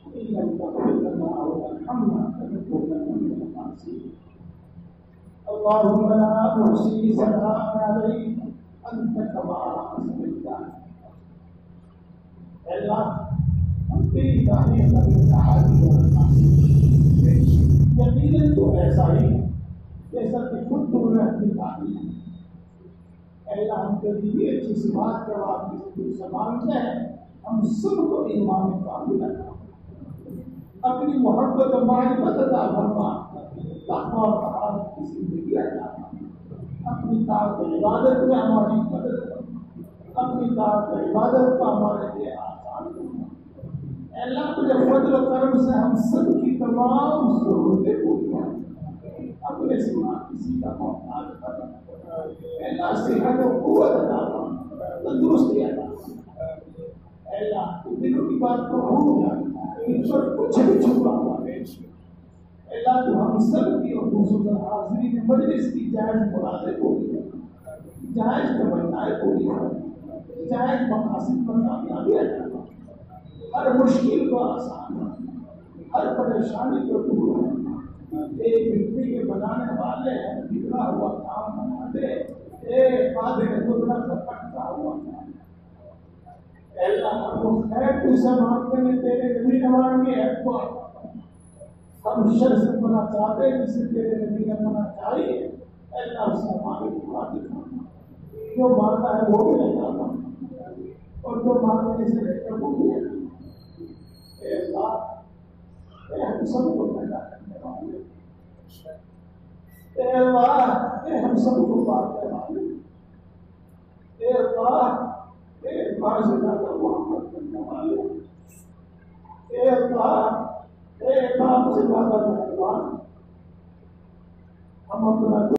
وان لم تغفر لنا وترحمنا لنكونن من الخاسرين۔ اللهم لا نحصي ثناء عليك انت كما اثنيت على اللہ ہم تیری تعریف کرنے کا حاضر ہونا، یقیناً تو ایسا ہی ہے جیسا کہ خود تم نے اپنی تعریف اللہ ہم کبھی بھی اچھی صفات کا واپس سے مانگتے ہیں، ہم سب کو ایمان کامل عطا اپنی محبت و معرفت عطا فرما، تقویٰ و طہارت کی زندگی عطا فرما، اپنی طاعت و عبادت میں ہماری مدد کرنا، اپنی طاعت و عبادت کا ہمارے لیے آسان کرنا۔ اللہ تجھے فضل و کرم سے ہم سب کی تمام ضرورتیں پوری کریں، اپنے سوا کسی کا محتاج کرنا، اللہ صحت و قوت عطا فرما، تندرستی عطا فرما۔ اللہ تو دلوں کی بات کو بھول جاتا ہے، ان پر کچھ بھی چھپا ہوا ہے۔ اللہ تو ہم سب کی اور خصوصاً حاضرین مجلس کی جائز مرادیں پوری کرنا، جائز تمنائیں پوری کرنا، جائز مقاصد پر کامیابی عطا فرما، ہر مشکل کو آسان کرنا، ہر پریشانی کو دور کرنا۔ ایک مٹی کے بنانے والے ہیں، بگڑا ہوا کام بنا دے، ایک آدھے ٹکڑا کا پٹا ہوا کام۔ اللہ ہم کو خیر کو سے مانگتے ہیں، تیرے نبی نے مانگے ہے تو ہم شر سے بنا چاہتے ہیں جسے تیرے نبی نے بنا چاہیے، اللہ اس سے مانگے کی بات دکھانا، جو مانگتا ہے وہ بھی نہیں جاتا اور جو مانگنے سے رہتا ہے وہ بھی نہیں۔ اے اللہ، اے ہم سب کو پیدا کرنے والے، اے اللہ، اے ہم سب کو پالنے والے، اے اللہ، اے اللہ سے زیادہ محبت کرنے والے، اے اللہ، اے اللہ سے زیادہ مہربان، ہم اپنا